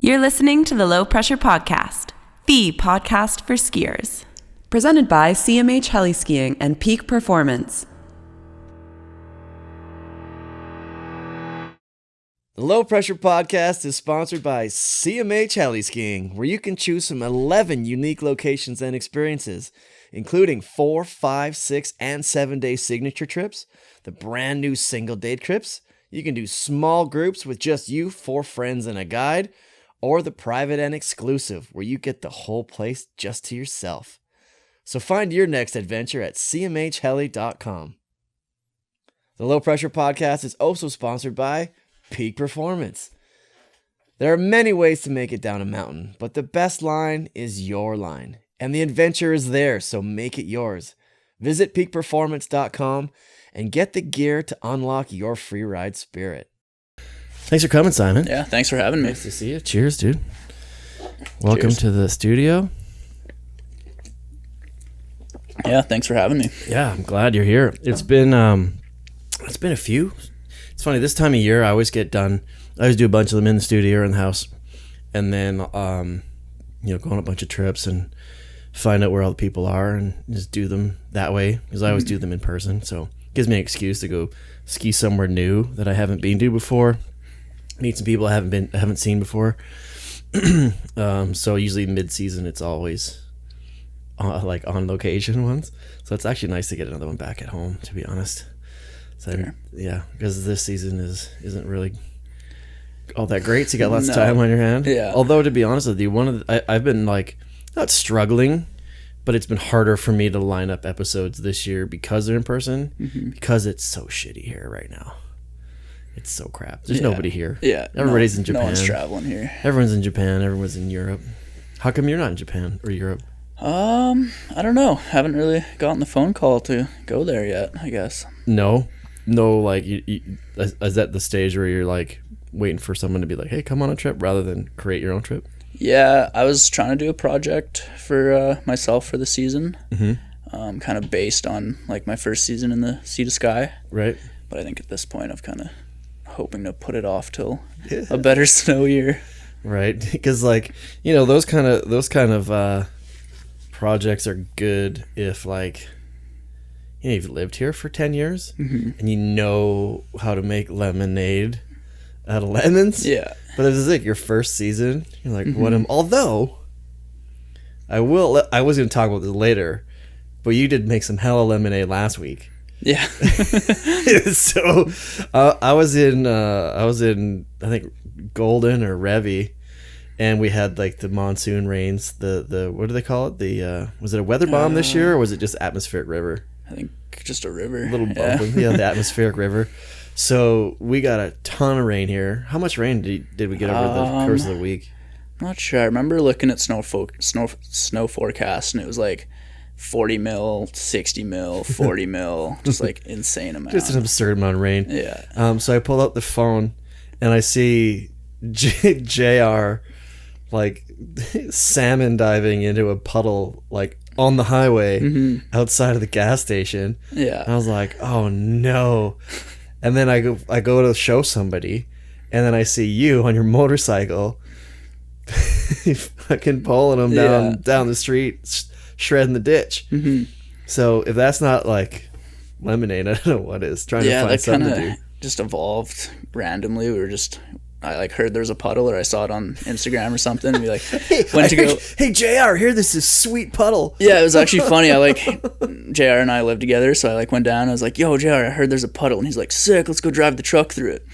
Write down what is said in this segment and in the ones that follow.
You're listening to the Low Pressure Podcast, the podcast for skiers. Presented by CMH Heli Skiing and Peak Performance. The Low Pressure Podcast is sponsored by CMH Heli Skiing, where you can choose from 11 unique locations and experiences, including 4, 5, 6, and 7-day signature trips, the brand new single-day trips. You can do small groups with just you, 4 friends, and a guide, or the private and exclusive, where you get the whole place just to yourself. So find your next adventure at cmhheli.com. The Low Pressure Podcast is also sponsored by Peak Performance. There are many ways to make it down a mountain, but the best line is your line. And the adventure is there, so make it yours. Visit peakperformance.com and get the gear to unlock your freeride spirit. Thanks for coming, Simon. Yeah, thanks for having me. Nice to see you. Cheers, dude. Welcome to the studio. Yeah, thanks for having me. Yeah, I'm glad you're here. It's been a few. It's funny, this time of year I always get done. I always do a bunch of them in the studio or in the house, and then go on a bunch of trips and find out where all the people are and just do them that way, because I always do them in person. So it gives me an excuse to go ski somewhere new that I haven't been to before, meet some people I haven't seen before. So usually mid-season it's always like on location ones. So it's actually nice to get another one back at home, to be honest. So Sure. Yeah, because this season isn't really all that great. So you got lots of time on your hand. Yeah. Although, to be honest with you, I've been like not struggling, but it's been harder for me to line up episodes this year because they're in person, because it's so shitty here right now. It's so crap. There's nobody here. Yeah. Everybody's in Japan. No one's traveling here. Everyone's in Japan. Everyone's in Europe. How come you're not in Japan or Europe? I don't know. Haven't really gotten the phone call to go there yet, I guess. No, like, is that the stage where you're like waiting for someone to be like, hey, come on a trip, rather than create your own trip? Yeah, I was trying to do a project for myself for the season, kind of based on like my first season in the Sea to Sky. Right. But I think at this point I'm kind of hoping to put it off till a better snow year. Right, because like, those kind of projects are good if like, you've lived here for 10 years and you know how to make lemonade out of lemons. Yeah. But if it's like your first season, you're like, although I was going to talk about this later, but you did make some hella lemonade last week. Yeah. So I was in I think Golden or Revy, and we had like the monsoon rains, the what do they call it? Was it a weather bomb this year, or was it just atmospheric river? I think just a river. A little bumping. Yeah, the atmospheric river. So we got a ton of rain here. How much rain did we get over the course of the week? Not sure. I remember looking at snow forecast, and it was like 40 mil, 60 mil, 40 mil, just like insane amount. Just an absurd amount of rain. Yeah. So I pull out the phone and I see JR like salmon diving into a puddle like on the highway outside of the gas station. Yeah. I was like, oh no. And then I go to show somebody, and then I see you on your motorcycle fucking pulling them down the street, shredding the ditch. So if that's not like lemonade, I don't know what is. Trying to find something to do. Just evolved randomly. I like heard there was a puddle, or I saw it on Instagram or something, and we like went to go. Hey JR, here, this is sweet puddle. Yeah, it was actually funny. I like JR and I live together, so I like went down. And I was like, "Yo, JR, I heard there's a puddle," and he's like, "Sick, let's go drive the truck through it."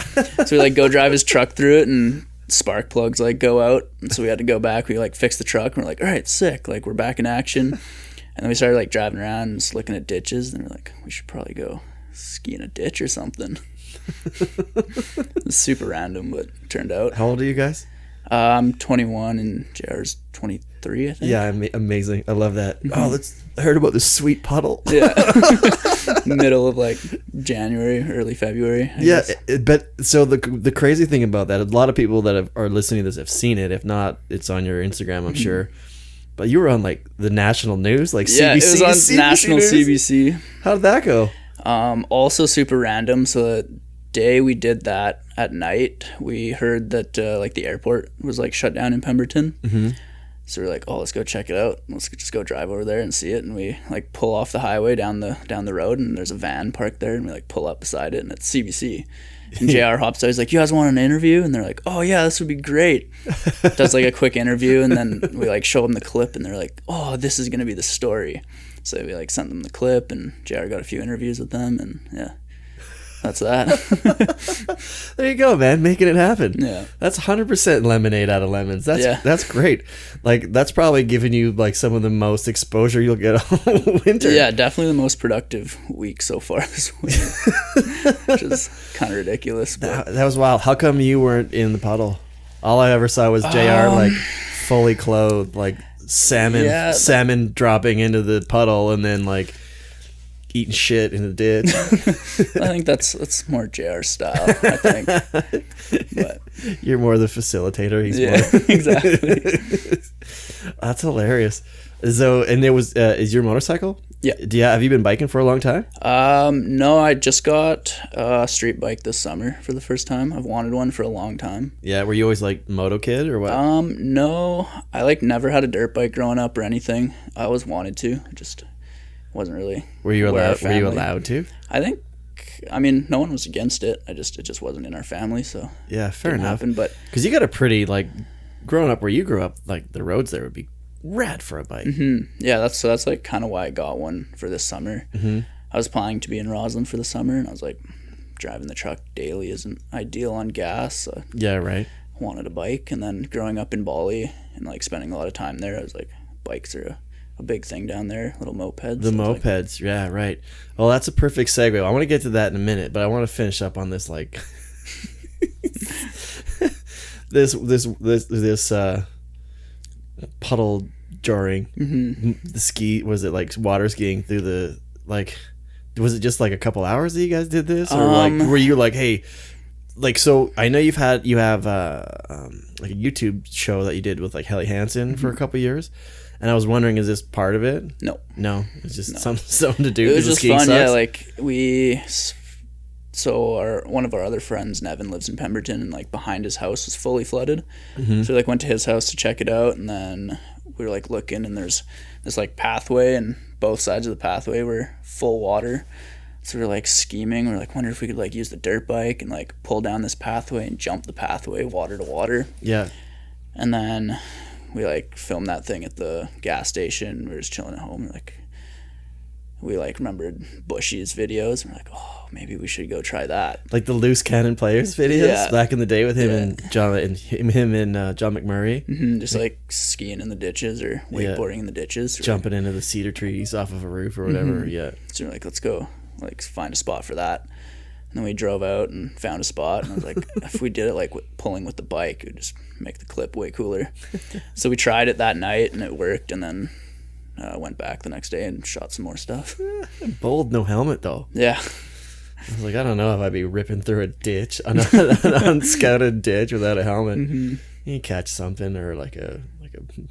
So we like go drive his truck through it, and spark plugs like go out, and so we had to go back. We like fixed the truck, and we're like, "All right, sick, like we're back in action." And then we started like driving around and just looking at ditches, and we're like, "We should probably go ski in a ditch or something." It was super random, but it turned out. How old are you guys? I'm 21 and JR's 23, I think. Yeah, amazing. I love that. I heard about this sweet puddle. Yeah. Middle of like January, early February. I guess. But so the crazy thing about that, a lot of people that are listening to this have seen it. If not, it's on your Instagram, I'm sure. But you were on like the national news, like CBC. Yeah, it was on national news? CBC. How did that go? Also super random. So day we did that, at night, we heard that like the airport was like shut down in Pemberton. Mm-hmm. So we're like, oh, let's go check it out. Let's just go drive over there and see it. And we like pull off the highway down the road, and there's a van parked there, and we like pull up beside it, and it's CBC. And JR hops out. He's like, you guys want an interview? And they're like, oh yeah, this would be great. Does like a quick interview, and then we like show them the clip, and they're like, oh, this is gonna be the story. So we like sent them the clip, and JR got a few interviews with them, and yeah, that's that. There you go, man, making it happen. Yeah, that's 100% lemonade out of lemons. That's great. Like that's probably giving you like some of the most exposure you'll get all winter. Yeah, definitely the most productive week so far this week, which is kind of ridiculous. But That was wild. How come you weren't in the puddle? All I ever saw was JR like fully clothed, like salmon dropping into the puddle, and then like eating shit in the ditch. I think that's more JR style, I think. But you're more the facilitator. He's more. Exactly. That's hilarious. So, and there was is your motorcycle? Yeah. Have you been biking for a long time? No, I just got a street bike this summer for the first time. I've wanted one for a long time. Yeah, were you always like moto kid or what? No, I like never had a dirt bike growing up or anything. I always wanted to, just wasn't really. Were you allowed to? I mean, no one was against it. It just wasn't in our family, so yeah, fair enough. But because you got a pretty like growing up where you grew up, like the roads there would be rad for a bike. Mm-hmm. Yeah, that's like kind of why I got one for this summer. Mm-hmm. I was planning to be in Rossland for the summer, and I was like, driving the truck daily isn't ideal on gas. So yeah, right. I wanted a bike, and then growing up in Bali and like spending a lot of time there, I was like, bikes are a big thing down there, little mopeds. The mopeds, yeah, right. Well, that's a perfect segue. I want to get to that in a minute, but I want to finish up on this like this puddle jarring. Mm-hmm. The ski, was it like water skiing through the like? Was it just like a couple hours that you guys did this, or like were you like, hey, like, so I know you have like a YouTube show that you did with like Helly Hansen for a couple years, and I was wondering, is this part of it? No, it's just something to do. It was just fun, sucks. yeah. Like one of our other friends, Nevin, lives in Pemberton, and like behind his house was fully flooded. Mm-hmm. So we like went to his house to check it out, and then we were like looking, and there's this like pathway, and both sides of the pathway were full water. So we were like scheming. We were like, wonder if we could like use the dirt bike and like pull down this pathway and jump the pathway water to water. Yeah. And then we like filmed that thing at the gas station. We were just chilling at home. We remembered Bushy's videos. And we're like, oh, maybe we should go try that. Like the Loose Cannon Players videos back in the day with him and John and John McMurray. Mm-hmm, just like skiing in the ditches or wakeboarding in the ditches. Jumping into the cedar trees off of a roof or whatever. Mm-hmm. Yeah. So we're like, let's go like find a spot for that. And then we drove out and found a spot. And I was like, if we did it like pulling with the bike, it would just make the clip way cooler. So we tried it that night and it worked. And then went back the next day and shot some more stuff. Bold, no helmet though. Yeah. I was like, I don't know if I'd be ripping through a ditch, an unscouted ditch without a helmet. Mm-hmm. You catch something or like a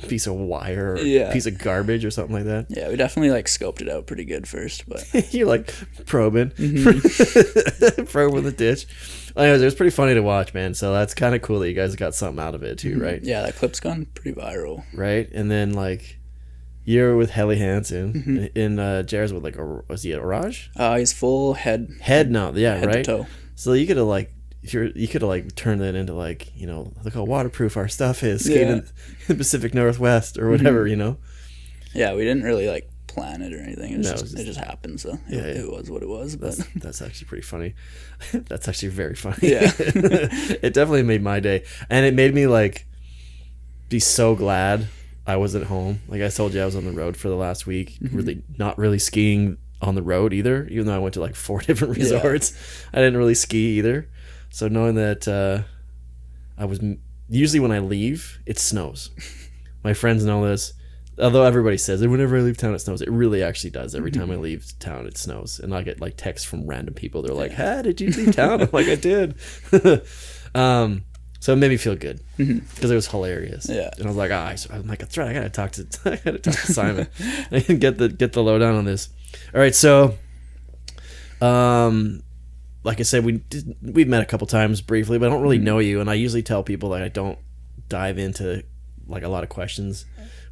piece of wire or a piece of garbage or something like that. Yeah, we definitely like scoped it out pretty good first, but you're like probing, mm-hmm. probing the ditch. Anyways, it was pretty funny to watch, man. So that's kind of cool that you guys got something out of it too, right? Yeah, that clip's gone pretty viral. Right, and then like you're with Helly Hansen, mm-hmm. and Jared's with like was he a Raj? He's full head now, yeah, head right. To toe. So you could have like. You could have like turned that into like, you know, look how waterproof our stuff is, skating in the Pacific Northwest or whatever, you know. Yeah, we didn't really like plan it or anything. It just happened. So it was what it was. But that's actually pretty funny. That's actually very funny. Yeah, it definitely made my day, and it made me like be so glad I was at home. Like I told you, I was on the road for the last week. Mm-hmm. Really not really skiing on the road either, even though I went to like 4 different resorts. I didn't really ski either. So knowing that I was usually when I leave, it snows. My friends know this. Although everybody says that whenever I leave town, it snows. It really actually does. Every time I leave town, it snows. And I get like texts from random people. They're like, "Hey, did you leave town?" I'm like, "I did." So it made me feel good because it was hilarious. Yeah. And I was like, I'm like, that's right. I gotta talk to Simon and get the lowdown on this. All right, so like I said, we've met a couple times briefly, but I don't really know you. And I usually tell people that I don't dive into like a lot of questions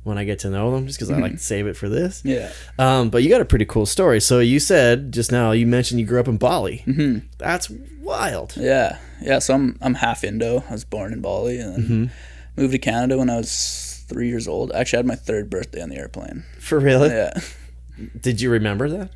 when I get to know them, just because I like to save it for this. Yeah. But you got a pretty cool story. So you said just now, you mentioned you grew up in Bali. Mm-hmm. That's wild. Yeah. So I'm half Indo. I was born in Bali and then moved to Canada when I was 3 years old. Actually, I had my third birthday on the airplane. For really? Yeah. Did you remember that?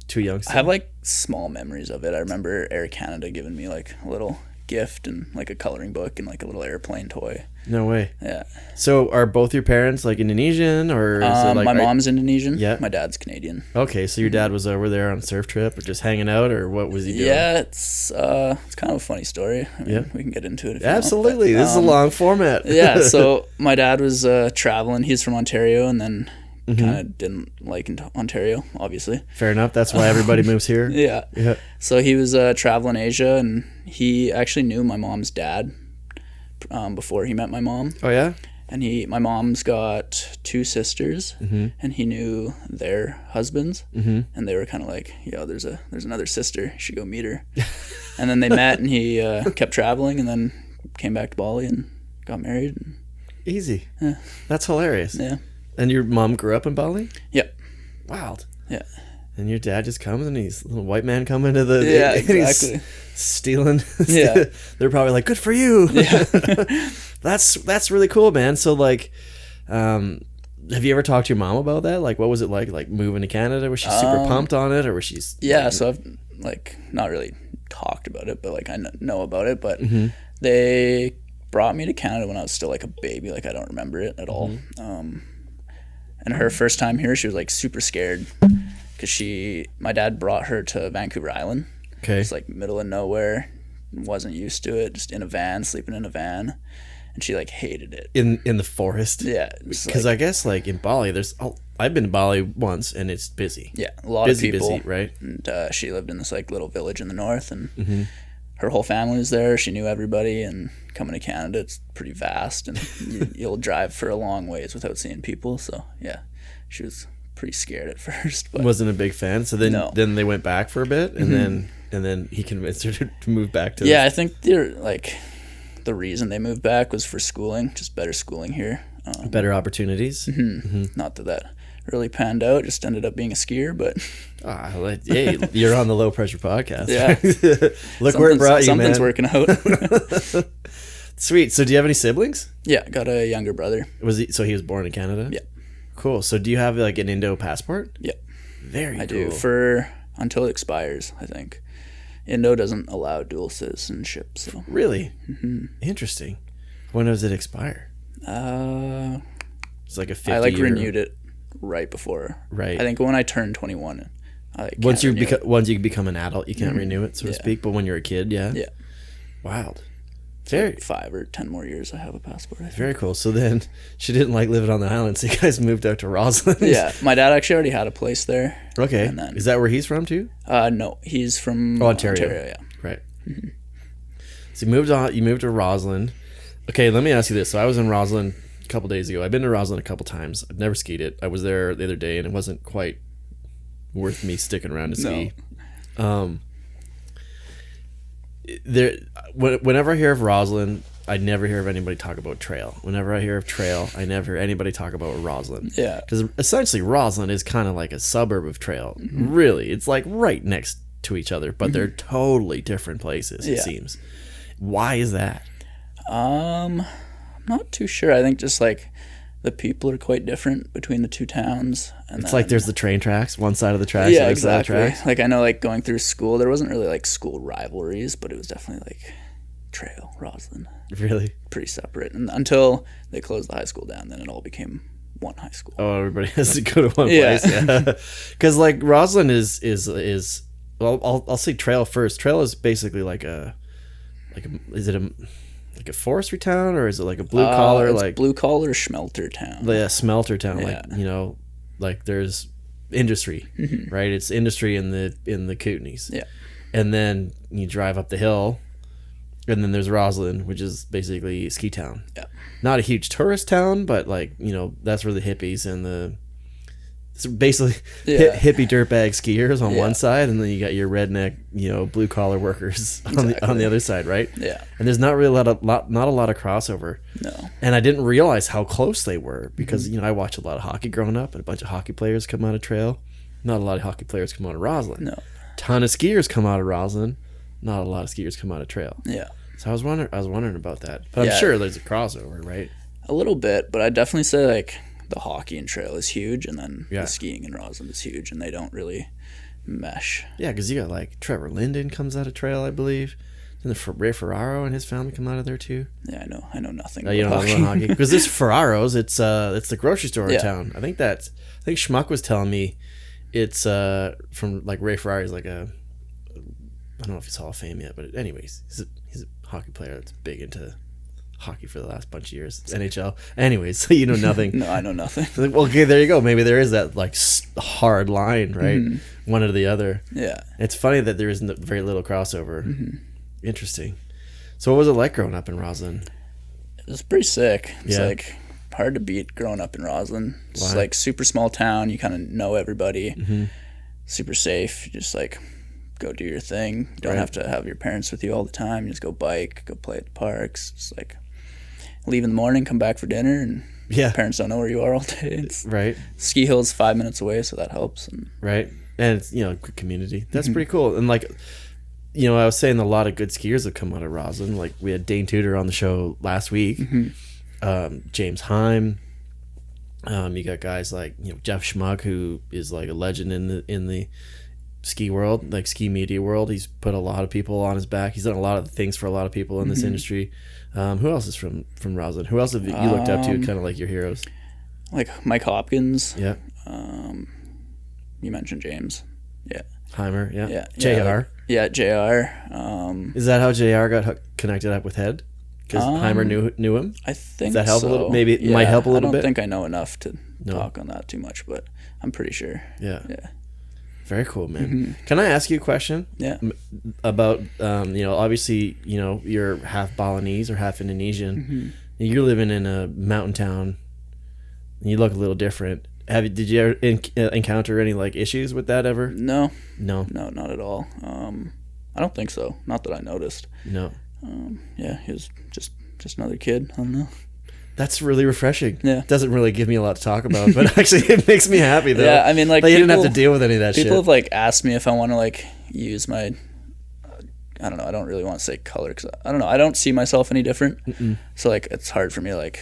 Too young still? I have like small memories of it. I remember Air Canada giving me like a little gift and like a coloring book and like a little airplane toy. No way. Yeah. So are both your parents like Indonesian, or is it like my mom's Indonesian? Yeah. My dad's Canadian. Okay, so your dad was over there on a surf trip or just hanging out, or what was he doing? Yeah, it's kind of a funny story. I mean, we can get into it if Absolutely. you want, This is a long format. Yeah, so my dad was traveling. He's from Ontario and then kind of didn't like Ontario, obviously. Fair enough. That's why everybody moves here. Yeah. So he was traveling Asia, and he actually knew my mom's dad before he met my mom. Oh yeah. And my mom's got two sisters, and he knew their husbands, and they were kind of like, yo, there's another sister, you should go meet her. And then they met, and he kept traveling, and then came back to Bali and got married. Easy. Yeah. That's hilarious. Yeah. And your mom grew up in Bali? Yep. Wild. Yeah. And your dad just comes and he's a little white man coming to the... Yeah, and he's exactly. stealing. Yeah. They're probably like, good for you. Yeah. That's really cool, man. So like, have you ever talked to your mom about that? Like, what was it like moving to Canada? Was she super pumped on it, or was she... Yeah, so I've like not really talked about it, but like I know about it. But they brought me to Canada when I was still like a baby. Like I don't remember it at all. And her first time here, she was like super scared because my dad brought her to Vancouver Island. Okay. It's like middle of nowhere, wasn't used to it, just in a van, sleeping in a van, and she like hated it. In the forest. Yeah, because I guess like in Bali, I've been to Bali once and it's busy. Yeah, a lot of people. Busy, right? And she lived in this like little village in the north, and her whole family was there. She knew everybody, and coming to Canada, it's pretty vast, and you'll drive for a long ways without seeing people. So yeah, she was pretty scared at first, but wasn't a big fan. So then they went back for a bit, and then he convinced her to move back to. Yeah, I think the reason they moved back was for schooling, just better schooling here, better opportunities. Not that really panned out. Just ended up being a skier, but hey, you're on the Low Pressure Podcast. Yeah. Look where it brought you, man. Something's working out. Sweet. So do you have any siblings? Yeah, got a younger brother. So he was born in Canada? Yeah. Cool. So do you have like an Indo passport? Yeah. Very cool. I do until it expires, I think. Indo doesn't allow dual citizenship, so. Really? Interesting. When does it expire? It's like a 50 I like year... renewed it right before. Right. I think when I turned 21, once you become an adult, you can't renew it, so to speak. But when you're a kid, yeah. Yeah. Wild. Very 5 or 10 more years I have a passport. I think. Very cool. So then she didn't like living on the island, so you guys moved out to Rossland. Yeah, my dad actually already had a place there. Okay. And then, is that where he's from too? No, he's from Ontario. Yeah. Right. So you moved to Rossland. Okay, let me ask you this. So I was in Rossland a couple days ago. I've been to Rossland a couple times. I've never skied it. I was there the other day, and it wasn't quite worth me sticking around to ski. Whenever I hear of Rossland, I never hear of anybody talk about trail. Whenever I hear of trail, I never hear anybody talk about Rossland. Yeah. Because essentially Rossland is kind of like a suburb of trail. Really. It's like right next to each other, but they're totally different places, it seems. Why is that? I'm not too sure. I think just like the people are quite different between the two towns. And it's like there's the train tracks, one side of the tracks, yeah, the other exactly. side of the tracks. Like I know, like going through school, there wasn't really like school rivalries, but it was definitely like trail, Rossland. Really? Pretty separate. And until they closed the high school down, then it all became one high school. Oh, everybody has to go to one place. Yeah. Because like Rossland is well, I'll say trail first. Trail is basically is it a forestry town, or is it like a blue collar? It's blue collar smelter town. Yeah, smelter town. Yeah. Like like there's industry, right? It's industry in the Kootenays. Yeah. And then you drive up the hill, and then there's Rossland, which is basically a ski town. Yeah. Not a huge tourist town, but like that's where the hippies and the It's basically hippie dirtbag skiers on one side, and then you got your redneck, blue collar workers on the other side, right? Yeah. And there's not really not a lot of crossover. No. And I didn't realize how close they were because I watched a lot of hockey growing up, and a bunch of hockey players come out of trail. Not a lot of hockey players come out of Rossland. No. Ton of skiers come out of Rossland. Not a lot of skiers come out of trail. Yeah. So I was wondering about that, but I'm sure there's a crossover, right? A little bit, but I'd definitely say like the hockey and trail is huge, and then the skiing in Rossland is huge, and they don't really mesh. Yeah, because you got like Trevor Linden comes out of trail, I believe. And the Ray Ferraro and his family come out of there too. Yeah, I know nothing. You don't know hockey because this Ferraro's. It's the grocery store in town. I think Schmuck was telling me it's from like Ray Ferrari's like I don't know if he's Hall of Fame yet, but anyways, he's a hockey player that's big into hockey for the last bunch of years. NHL. Anyways, so you know nothing. No, I know nothing. Well, okay, there you go. Maybe there is that like hard line, right? One or the other. Yeah. It's funny that there isn't very little crossover. Interesting. So what was it like growing up in Rossland? It was pretty sick. It's like hard to beat growing up in Rossland. It's like super small town. You kind of know everybody. Super safe. You just like go do your thing. You don't have to have your parents with you all the time. You just go bike, go play at the parks. Just like leave in the morning, come back for dinner, and parents don't know where you are all day. It's, Ski Hill's 5 minutes away, so that helps. And it's good community. That's pretty cool. And like I was saying a lot of good skiers have come out of Rossland. Like we had Dane Tudor on the show last week. James Heim. You got guys like Jeff Schmuck, who is like a legend in the ski world, like ski media world. He's put a lot of people on his back. He's done a lot of things for a lot of people in this industry. Who else is from Rossland? Who else have you looked up to, kind of like your heroes? Like Mike Hopkins. Yeah. You mentioned James. Yeah. Heimer. Yeah. Yeah. JR. Yeah, JR. Is that how JR got connected up with Head? Because Heimer knew him? I think Does that help so. a little? Maybe it might help a little bit? I don't think I know enough to talk on that too much, but I'm pretty sure. Yeah. Yeah. Very cool, man. Can I ask you a question? Yeah. About, obviously, you're half Balinese or half Indonesian. You're living in a mountain town. And you look a little different. Did you ever encounter any like issues with that ever? No, not at all. I don't think so. Not that I noticed. No. He was just another kid. I don't know. That's really refreshing. Yeah. Doesn't really give me a lot to talk about, but actually it makes me happy though. Yeah, I mean like you didn't have to deal with any of that shit. People have like asked me if I want to like use my I don't know, I don't really want to say color because I don't know, I don't see myself any different. So like it's hard for me to like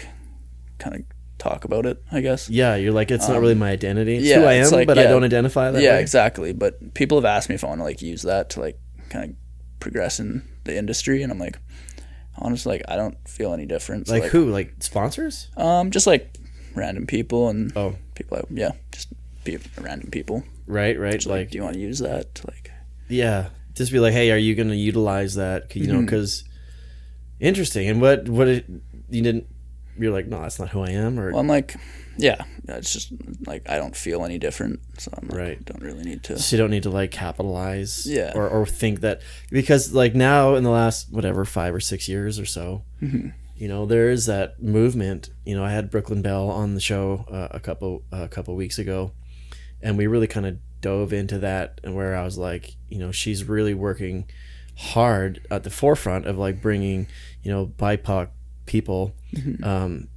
kind of talk about it, I guess. Yeah, you're like, it's not really my identity. It's who I am, like, but I don't identify that way. Yeah, exactly. But people have asked me if I want to like use that to like kind of progress in the industry, and I'm like, honestly, like I don't feel any difference. Like who? Like sponsors? Just like random people and people. Just be random people. Right. Just, like, do you want to use that? To, like, yeah, just be like, hey, are you going to utilize that? Because interesting. And what you didn't. You're like, no, that's not who I am, or well, I'm like, yeah, it's just like I don't feel any different, so I'm like, don't really need to. So you don't need to like capitalize, or think that, because like now in the last 5 or 6 years or so, there is that movement. I had Brooklyn Bell on the show a couple weeks ago, and we really kind of dove into that, and where I was like, she's really working hard at the forefront of like bringing BIPOC people and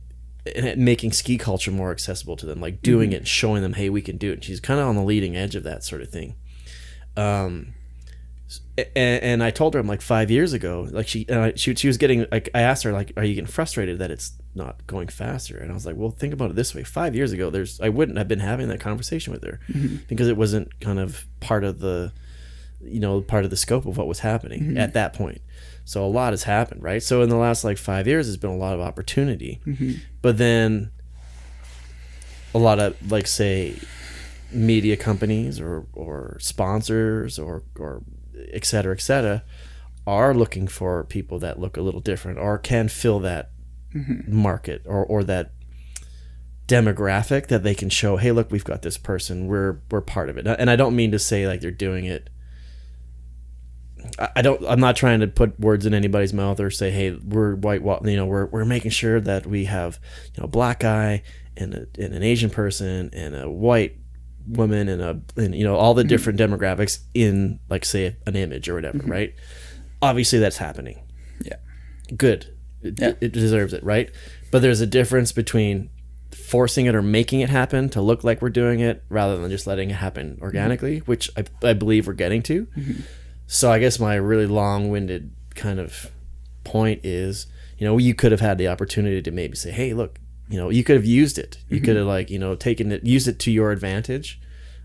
making ski culture more accessible to them, like doing it and showing them, hey, we can do it. And she's kind of on the leading edge of that sort of thing. And I told her, I'm like, 5 years ago, like she was getting like, I asked her like, are you getting frustrated that it's not going faster? And I was like, well, think about it this way. 5 years ago, I wouldn't have been having that conversation with her because it wasn't kind of part of the scope of what was happening at that point. So a lot has happened, right? So in the last like 5 years, there's been a lot of opportunity, but then a lot of like, say, media companies or sponsors or et cetera, are looking for people that look a little different or can fill that market or that demographic that they can show, hey, look, we've got this person, we're part of it. And I don't mean to say like they're doing it. I'm not trying to put words in anybody's mouth or say, hey, we're white, we're making sure that we have a black guy and an Asian person and a white woman and you know, all the different demographics in, like, say, an image or whatever, right? Obviously, that's happening. Yeah. Good. It deserves it, right? But there's a difference between forcing it or making it happen to look like we're doing it rather than just letting it happen organically, which I believe we're getting to. So I guess my really long-winded kind of point is, you know, you could have had the opportunity to maybe say, hey, look, you know, you could have used it. You could have, like, you know, used it to your advantage,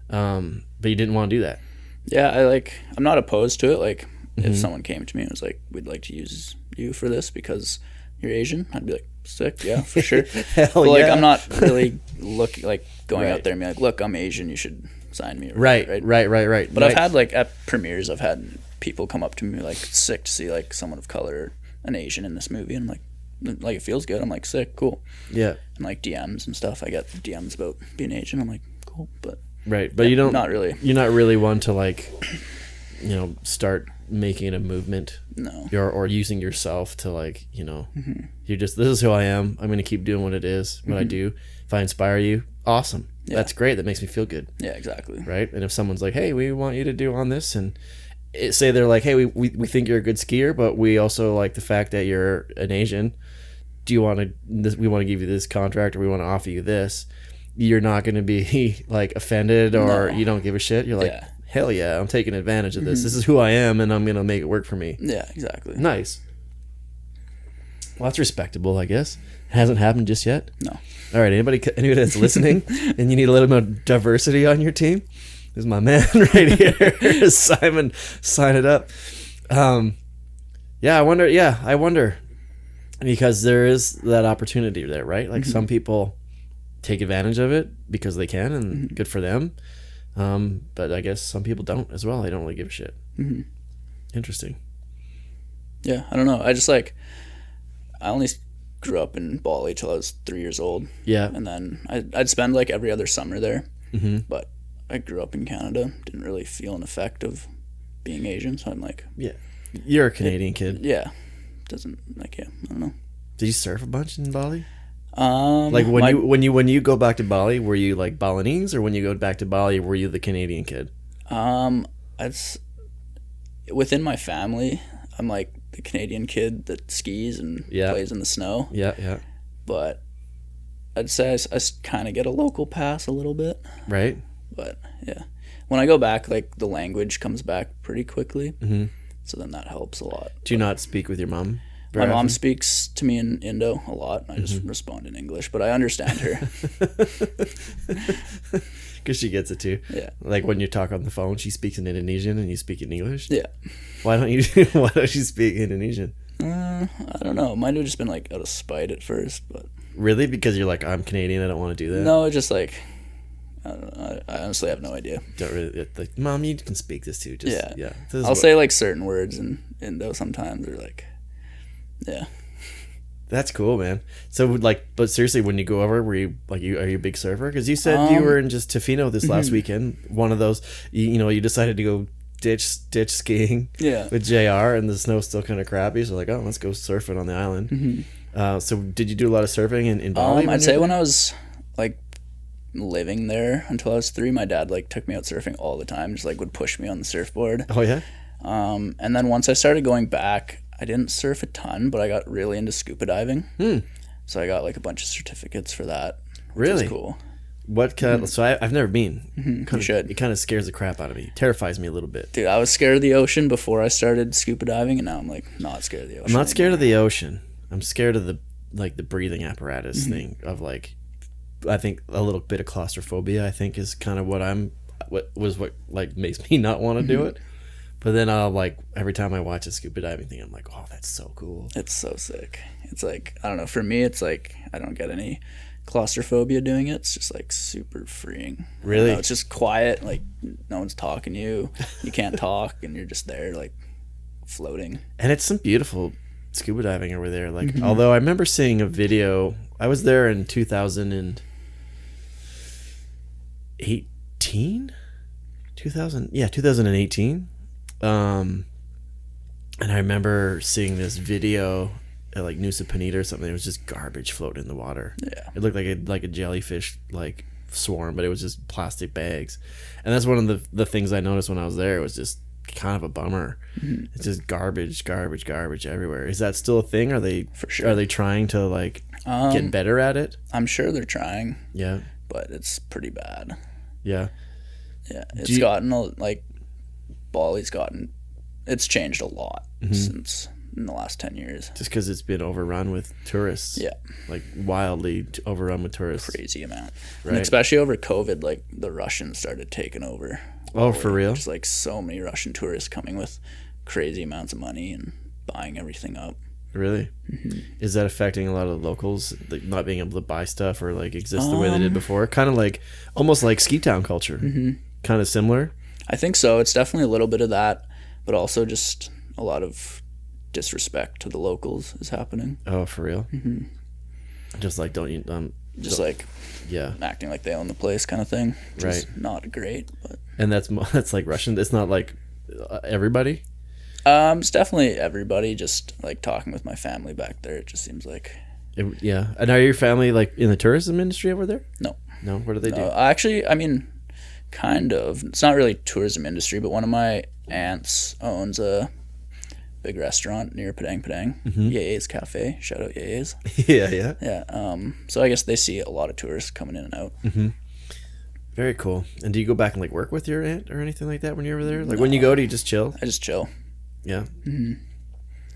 but you didn't want to do that. Yeah, I'm not opposed to it. Like, if someone came to me and was like, we'd like to use you for this because you're Asian, I'd be like, sick, yeah, for sure. Hell but, like, yeah. I'm not really going Right. out there and being like, look, I'm Asian, you should sign me. Right. But I've had, like, at premieres, I've had people come up to me like, sick to see, like, someone of color or an Asian in this movie, and I'm like, it feels good. I'm like, sick, cool. Yeah. And, like, DMs and stuff, I get DMs about being Asian. I'm like, cool, but Right, but you don't. not really. You're not really one to, like, you know, start making a movement. No. Or using yourself to, like, you know, you're just, this is who I am. I'm going to keep doing what it is, what I do. If I inspire you, awesome. Yeah. That's great. That makes me feel good. Yeah, exactly. Right. And if someone's like, hey, we want you to do on this, and say they're like, hey, we think you're a good skier, but we also like the fact that you're an Asian. Do you want to, we want to give you this contract, or we want to offer you this. You're not going to be, like, offended, or you don't give a shit. You're like, hell yeah, I'm taking advantage of this. This is who I am, and I'm going to make it work for me. Yeah, exactly. Nice. Well, that's respectable, I guess. It hasn't happened just yet? No. All right, anybody that's listening and you need a little more diversity on your team, this is my man right here. Simon, sign it up. I wonder. Because there is that opportunity there, right? Like, some people take advantage of it because they can, and good for them. But I guess some people don't as well. They don't really give a shit. Interesting. Yeah, I don't know. I just, like, I only grew up in Bali till I was 3 years old. Yeah. And then I'd spend, like, every other summer there. But I grew up in Canada, didn't really feel an effect of being Asian, so I'm like... Yeah. You're a Canadian kid. Yeah. Doesn't, like, I don't know. Did you surf a bunch in Bali? Like, when you go back to Bali, were you, like, Balinese, or when you go back to Bali, were you the Canadian kid? It's within my family, I'm like the Canadian kid that skis and plays in the snow. Yeah. But I'd say I kind of get a local pass a little bit. Right. But yeah, when I go back, like, the language comes back pretty quickly. So then that helps a lot. Do you not speak with your mom? My mom speaks to me in Indo a lot, and I just respond in English, but I understand her. Because she gets it too. Yeah. Like, when you talk on the phone, she speaks in Indonesian and you speak in English? Yeah. Why don't you speak Indonesian? I don't know. It might have just been, like, out of spite at first, but... Really? Because you're like, I'm Canadian, I don't want to do that? No, just, like... I don't know. I honestly have no idea. Don't really, like, Mom, you can speak this too. Just, yeah. I'll say, like, certain words in Indo sometimes, or, like... Yeah. That's cool, man. So, like, but seriously, when you go over, were you, like, are you a big surfer? Because you said you were in just Tofino this last weekend. One of those, you decided to go ditch skiing with JR, and the snow's still kind of crappy. So, like, oh, let's go surfing on the island. So, did you do a lot of surfing in Bali? I'd say when I was, like, living there until I was 3, my dad, like, took me out surfing all the time. Just, like, would push me on the surfboard. Oh, yeah? And then once I started going back, I didn't surf a ton, but I got really into scuba diving. So I got, like, a bunch of certificates for that. Really? Which is cool. What kind of, so I've never been. You should. It kind of scares the crap out of me. It terrifies me a little bit. Dude, I was scared of the ocean before I started scuba diving, and now I'm, like, not scared of the ocean. I'm not scared of the ocean. I'm scared of the breathing apparatus thing of, like, I think a little bit of claustrophobia, I think, is kind of what makes me not want to do it. But then I'll, like, every time I watch a scuba diving thing, I'm like, oh, that's so cool. It's so sick. It's like, I don't know, for me, it's like, I don't get any claustrophobia doing it. It's just, like, super freeing. Really? It's just quiet, like, no one's talking to you. You can't talk, and you're just there, like, floating. And it's some beautiful scuba diving over there. Like, although I remember seeing a video, I was there in 2018? 2018. And I remember seeing this video at, like, Nusa Penida or something. It was just garbage floating in the water. Yeah. It looked like a jellyfish, like, swarm, but it was just plastic bags. And that's one of the things I noticed when I was there. It was just kind of a bummer. It's just garbage everywhere. Is that still a thing? Are they For sure. Are they trying to like get better at it? I'm sure they're trying. Yeah. But it's pretty bad. Yeah. Yeah. It's gotten like Bali's gotten. It's changed a lot since in the last 10 years. Just because it's been overrun with tourists. Yeah. Like wildly overrun with tourists. Crazy amount. Right. And especially over COVID, like the Russians started taking over. Oh, for real? There's like so many Russian tourists coming with crazy amounts of money and buying everything up. Really? Is that affecting a lot of the locals, like not being able to buy stuff or like exist the way they did before? Kind of like almost like ski town culture. Kind of similar. I think so. It's definitely a little bit of that, but also just a lot of disrespect to the locals is happening. Oh, for real? Just like Like yeah, acting like they own the place kind of thing. Which right. is not great, but and that's like Russian. It's not like everybody. it's definitely everybody. Just like talking with my family back there, it just seems like Yeah. And are your family like in the tourism industry over there? no. What do they do? Actually, I mean, kind of. It's not really tourism industry, but one of my aunts owns a big restaurant near Padang Padang, Ye's Cafe. Shout out Ye's. Yeah. Yeah. So I guess they see a lot of tourists coming in and out. Very cool. And do you go back and like work with your aunt or anything like that when you're over there? Like when you go, do you just chill? I just chill. Yeah.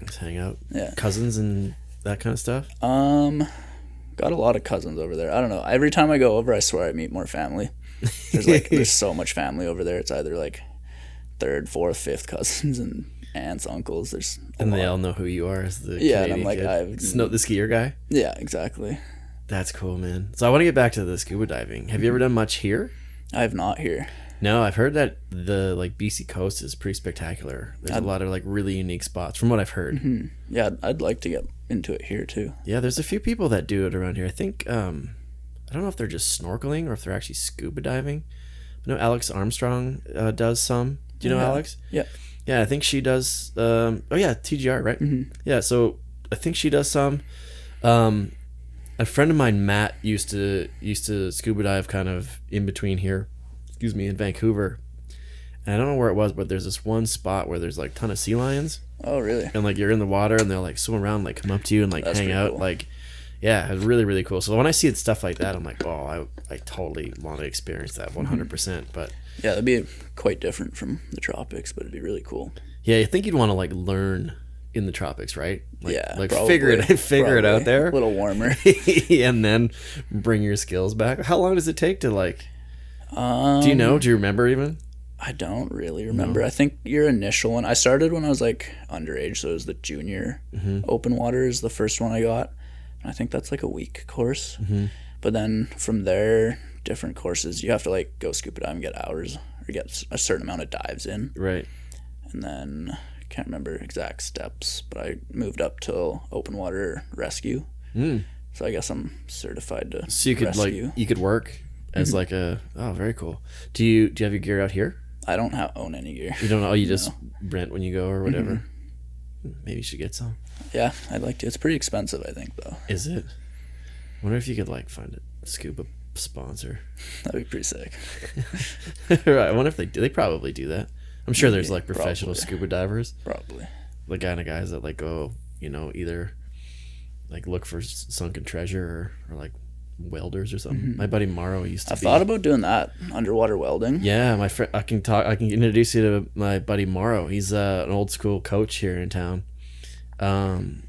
Just hang out. Yeah. Cousins and that kind of stuff. Got a lot of cousins over there. I don't know. Every time I go over, I swear I meet more family. There's so much family over there. It's either like third, fourth, fifth cousins and aunts, uncles. And they all know who you are as the yeah. Canadian And I'm like, kid. The skier guy. Yeah, exactly. That's cool, man. So I want to get back to the scuba diving. Have you ever done much here? I have not here. No, I've heard that the like BC coast is pretty spectacular. There's a lot of like really unique spots from what I've heard. Yeah, I'd like to get into it here too. Yeah, there's a few people that do it around here. I think I don't know if they're just snorkeling or if they're actually scuba diving. I know Alex Armstrong does some. Do you know Alex? Yeah. Yeah, I think she does. TGR, right? Yeah, so I think she does some. A friend of mine, Matt, used to scuba dive kind of in between here. In Vancouver. And I don't know where it was, but there's this one spot where there's like a ton of sea lions. Oh, really? And like you're in the water and they'll like swim around, like come up to you and like That's hang out. cool. Like, yeah, it's really, really cool. So when I see stuff like that, I'm like, oh, I totally want to experience that 100%. But Yeah, that'd be quite different from the tropics, but it'd be really cool. yeah, I think you'd want to like learn in the tropics, right? Like, Yeah, like probably. figure it out there. A little warmer. And then bring your skills back. How long does it take to like, do you know? Do you remember even? I don't really remember. I think your initial one, I started when I was like underage, so it was the junior open water is the first one I got. And I think that's like a week course. But then from there, different courses, you have to like go scuba dive and get hours or get a certain amount of dives in. Right. And then I can't remember exact steps, but I moved up to open water rescue. So I guess I'm certified to So you could rescue. like you could work as like very cool. Do you have your gear out here? I don't own any gear. You don't know. You just rent when you go or whatever. Maybe you should get some. Yeah, I'd like to. It's pretty expensive, I think, though. Is it? I wonder if you could like find a scuba sponsor. That'd be pretty sick. Right. I wonder if they do. They probably do that. I'm sure there's Maybe, like professional probably. scuba divers. Probably. The kind of guys that like go, either like look for sunken treasure or like welders or something. My buddy Morrow used to I thought about doing that, underwater welding. Yeah, my friend. I can introduce you to my buddy Morrow. He's an old school coach here in town.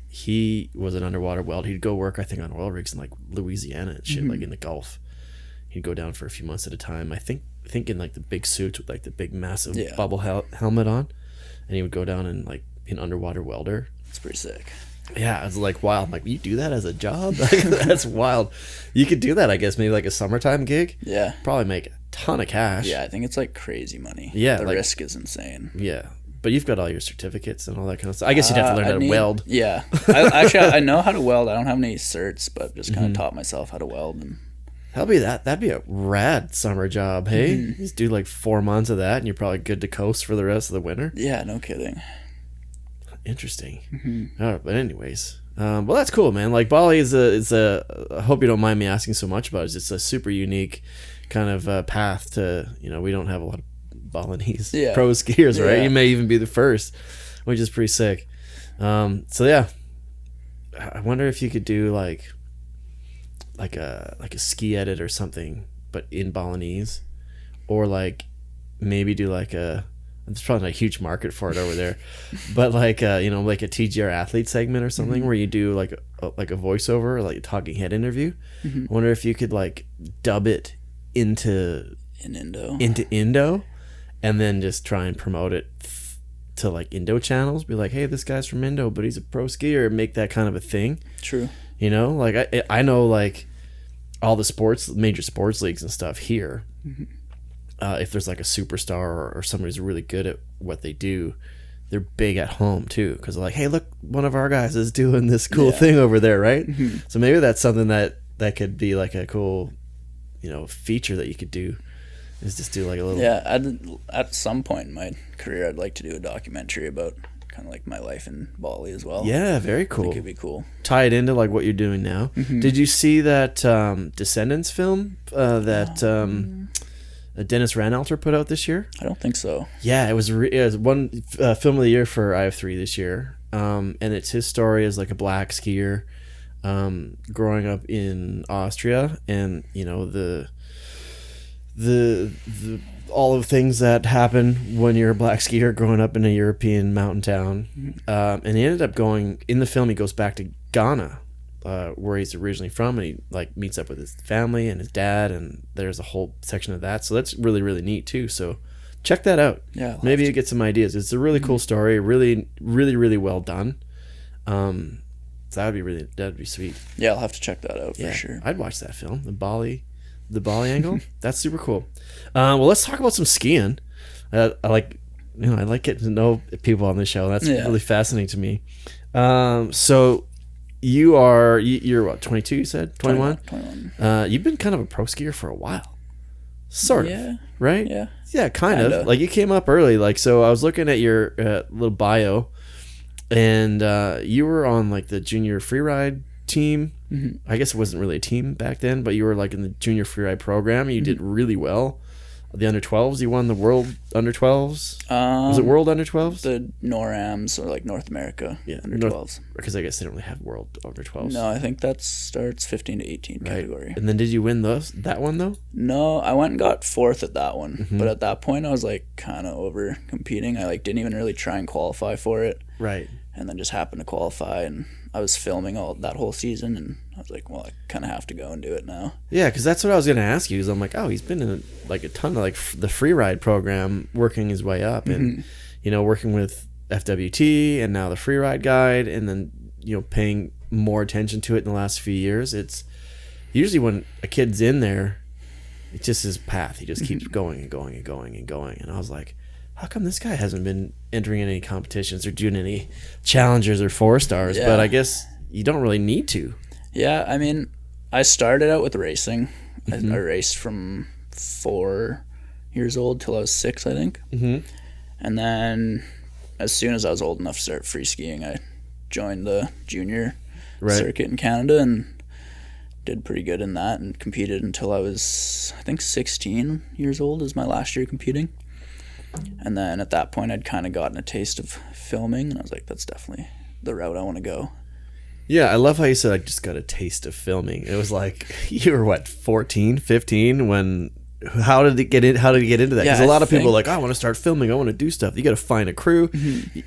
He was an underwater welder. He'd go work, I think, on oil rigs in like Louisiana and shit, like in the Gulf. He'd go down for a few months at a time. I think in like the big suits with like the big massive bubble helmet on, and he would go down and like be an underwater welder. It's pretty sick. Yeah, it's like wild. I'm like, you do that as a job? That's wild. You could do that, I guess, maybe like a summertime gig. Yeah. Probably make a ton of cash. Yeah, I think it's like crazy money. Yeah, the like- risk is insane. Yeah. But you've got all your certificates and all that kind of stuff. I guess you'd have to learn how to weld. Yeah. I know how to weld. I don't have any certs, but just kind of taught myself how to weld. And That'd be a rad summer job, hey? Just do like 4 months of that and you're probably good to coast for the rest of the winter. yeah, no kidding. Interesting. All right, but anyways, Well, that's cool, man. Like Bali is a. I hope you don't mind me asking so much about it. It's a super unique kind of path to. We don't have a lot of Balinese pro skiers, right? You may even be the first, which is pretty sick. So yeah, I wonder if you could do like a ski edit or something, but in Balinese, or like maybe do like a. There's probably not a huge market for it over there, but like like a TGR athlete segment or something where you do like a voiceover, like a talking head interview. I wonder if you could like dub it into Indo, and then just try and promote it to like Indo channels. Be like, hey, this guy's from Indo, but he's a pro skier. Make that kind of a thing. True. Like I know like all the major sports leagues and stuff here. If there's like a superstar or somebody who's really good at what they do, they're big at home too, because they're like, hey, look, one of our guys is doing this cool thing over there, right? So maybe that's something that could be like a cool feature that you could do, is just do like a little at some point in my career I'd like to do a documentary about kind of like my life in Bali as well. Very cool. I think it'd be cool. Tie it into like what you're doing now. Did you see that Descendants film Dennis Ranalter put out this year? I don't think so. Yeah, it was one film of the year for IF3 this year, and it's his story as like a black skier growing up in Austria, and the all of the things that happen when you're a black skier growing up in a European mountain town. And he ended up going, in the film, he goes back to Ghana, where he's originally from, and he like meets up with his family and his dad, and there's a whole section of that. So that's really, really neat too. So check that out. Yeah, maybe you get some ideas. It's a really cool story. Really, really, really well done. So that'd be sweet. Yeah, I'll have to check that out for sure. I'd watch that film. The Bali angle. That's super cool. Well, let's talk about some skiing. I like getting to know people on the show. That's really fascinating to me. So you're what, 22, you said? 21? 21. You've been kind of a pro skier for a while. Sort of. Right? Yeah. Yeah, kind of. Like you came up early. Like, so I was looking at your little bio, and you were on like the junior freeride team. I guess it wasn't really a team back then, but you were like in the junior freeride program. You did really well. The under 12s, you won the world under 12s. Was it world under 12s? The NORAMs, or like North America under 12s. Because I guess they don't really have world under 12s. No, I think that starts 15 to 18 category. And then did you win that one though? No, I went and got 4th at that one. But at that point, I was like kind of over competing. I like didn't even really try and qualify for it. Right. And then just happened to qualify, and I was filming that whole season, and I was like, well, I kind of have to go and do it now. Yeah, because that's what I was going to ask you, because I'm like, oh, he's been in like a ton of like the freeride program, working his way up, and working with FWT and now the freeride guide, and then paying more attention to it in the last few years. It's usually when a kid's in there, it's just his path. He just keeps going and going and going and going, and I was like, how come this guy hasn't been entering any competitions or doing any challengers or 4-stars? But I guess you don't really need to. Yeah, I mean, I started out with racing. I raced from 4 years old till I was 6, I think. And then as soon as I was old enough to start free skiing, I joined the junior circuit in Canada and did pretty good in that, and competed until I was, I think, 16 years old is my last year competing. And then at that point, I'd kind of gotten a taste of filming, and I was like, that's definitely the route I want to go. Yeah, I love how you said I just got a taste of filming. It was like, you were what, 14, 15 when... How did you get into that? Because a lot of people are like, I want to start filming. I want to do stuff. You got to find a crew.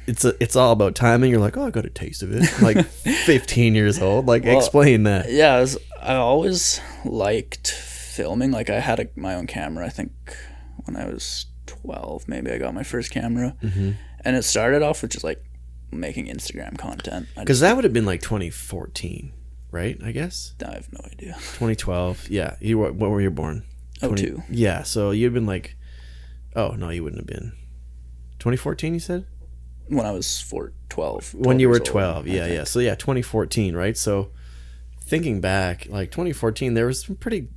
It's all about timing. You're like, oh, I got a taste of it. Like 15 years old. Like, explain that. Yeah, I always liked filming. Like, I had my own camera. I think when I was 12, maybe I got my first camera. And it started off with just like making Instagram content. Because that would have been like 2014, right? I guess. I have no idea. 2012. Yeah. What were you born? 02. Yeah, so you'd been like, oh no, you wouldn't have been 2014, you said? When I was 12 when you were 12 old, yeah. So yeah, 2014, right? So thinking back, like 2014, there was some pretty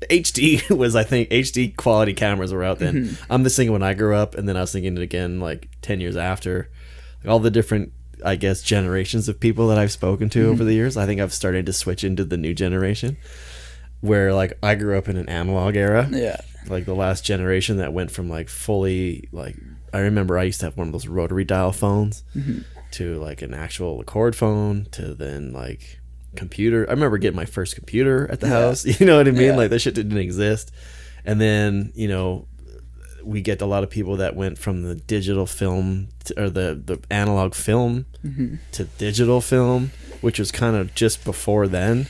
HD was, I think, HD quality cameras were out then. I'm just thinking when I grew up, and then I was thinking it again like 10 years after, like all the different I guess, generations of people that I've spoken to over the years. I think I've started to switch into the new generation, where like I grew up in an analog era. Yeah. Like the last generation that went from like fully like, I remember I used to have one of those rotary dial phones to like an actual cord phone to then like computer. I remember getting my first computer at the house. You know what I mean? Yeah. Like that shit didn't exist. And then, you know, we get a lot of people that went from the digital film or the analog film to digital film, which was kind of just before then.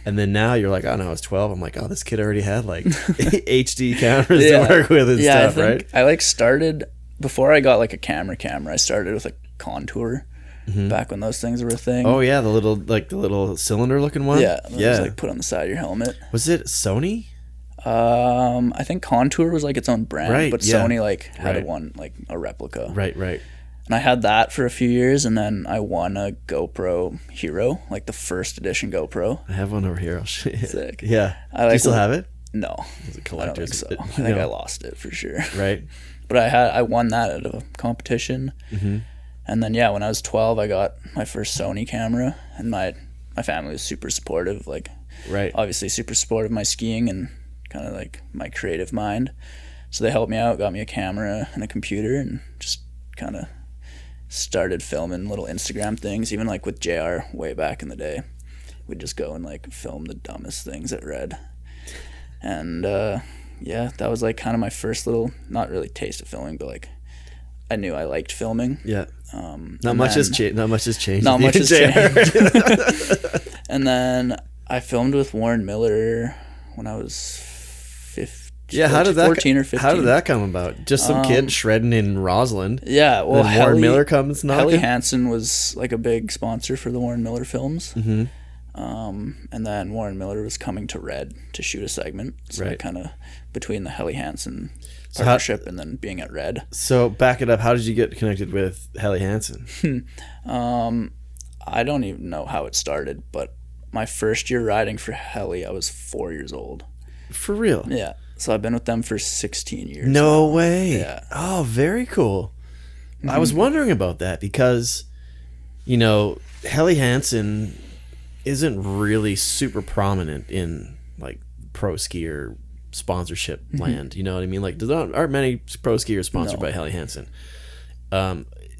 And then now you're like, oh no, I was 12. I'm like, oh, this kid already had like HD cameras to work with and stuff, right? I like started before I got like a camera. I started with a Contour back when those things were a thing. Oh yeah, the little cylinder looking one. Yeah, that was like put on the side of your helmet. Was it Sony? I think Contour was like its own brand, Right, but yeah. Sony like had one like a replica. Right. And I had that for a few years, and then I won a GoPro Hero, like the first edition GoPro. I have one over here. I'll show you. Sick. Yeah. I Do you still have it? No, It's a I don't collector's. think so. I think I lost it for sure. Right. But I won that at a competition, and then when I was 12, I got my first Sony camera, and my family was super supportive. Like, Right. obviously super supportive of my skiing and kind of like my creative mind. So they helped me out, got me a camera and a computer, and just kind of started filming little Instagram things. Even like with JR way back in the day, we'd just go and like film the dumbest things at Red. And that was like kind of my first little, not really taste of filming, but like I knew I liked filming. Yeah. Not much has changed. Not much has changed. changed. And then I filmed with Warren Miller when I was 14 or 15. How did that come about? Just some kid shredding in Rossland. Yeah, well, then Warren Miller comes knocking. Helly Hansen was like a big sponsor for the Warren Miller films. And then Warren Miller was coming to Red to shoot a segment. So Right. kind of between the Helly Hansen partnership and then being at Red. So back it up. How did you get connected with Helly Hansen? I don't even know how it started, but my first year riding for Helly, I was 4 years old. For real? Yeah. So I've been with them for 16 years. No now. way. Yeah. Oh, very cool. I was wondering about that because, you know, Helly Hansen isn't really super prominent in like pro skier sponsorship land. You know what I mean? Like there aren't many pro skiers sponsored by Helly Hansen.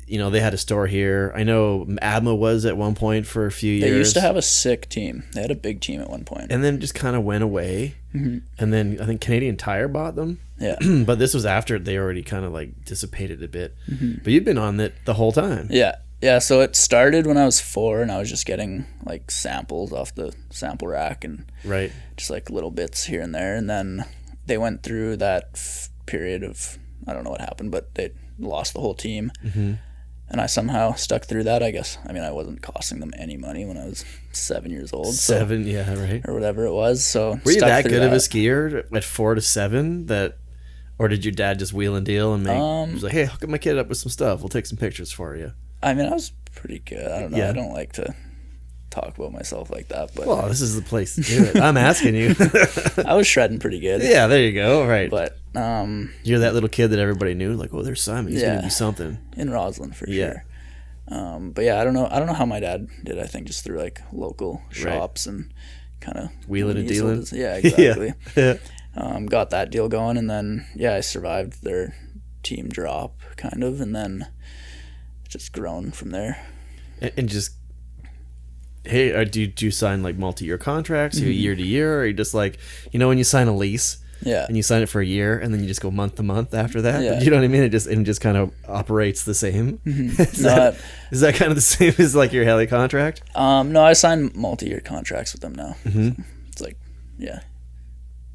You know, they had a store here. I know ABMA was at one point for a few years. They used to have a sick team. They had a big team at one point. And then just kind of went away. And then I think Canadian Tire bought them. Yeah. But this was after they already kind of like dissipated a bit. But you'd been on it the whole time. Yeah. Yeah, so it started when I was 4, and I was just getting like samples off the sample rack and Right. just like little bits here and there. And then they went through that period of, I don't know what happened, but they lost the whole team. And I somehow stuck through that, I guess. I mean, I wasn't costing them any money when I was 7 years old. Yeah, right. Or whatever it was. So Were you stuck that through good of a skier at 4 to 7 that, or did your dad just wheel and deal and make? He was like, hey, hook my kid up with some stuff. We'll take some pictures for you. I mean, I was pretty good. I don't know. Yeah. I don't like to talk about myself like that, but Well, this is the place to do it. I'm asking you. I was shredding pretty good. Yeah, there you go. Right. But You're that little kid that everybody knew. Like, oh, there's Simon. He's gonna do something. In Rossland for Yeah. sure. But yeah, I don't know how my dad did. I think just through like local shops and kind of Wheeling and dealing. Yeah, exactly. Yeah. Got that deal going, and then I survived their team drop kind of, and then just grown from there. And just, hey, do you sign like multi-year contracts? Are you year to year? Or are you just like, you know, when you sign a lease? Yeah. And you sign it for a year, and then you just go month to month after that. Yeah. You know what I mean? It just kind of operates the same. Is No, that kind of the same as like your heli contract? no, I signed multi-year contracts with them now. So it's like,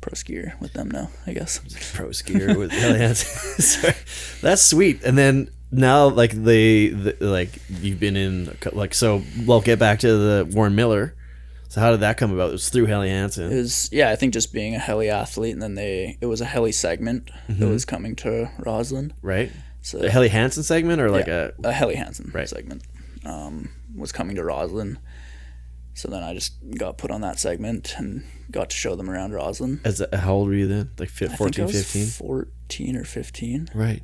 pro skier with them now, I guess. Pro skier with heli hands. Sorry. That's sweet. And then now, like like you've been in like, so we'll get back to the Warren Miller. So how did that come about? It was through Helly Hansen. It was, I think just being a heli athlete, and then it was a heli segment that was coming to Rossland. Right. So The Helly Hansen segment, or like a Helly Hansen Right. segment was coming to Rossland. So then I just got put on that segment and got to show them around Rossland. How old were you then? Like I think 14, I was 15? 14 or 15. Right.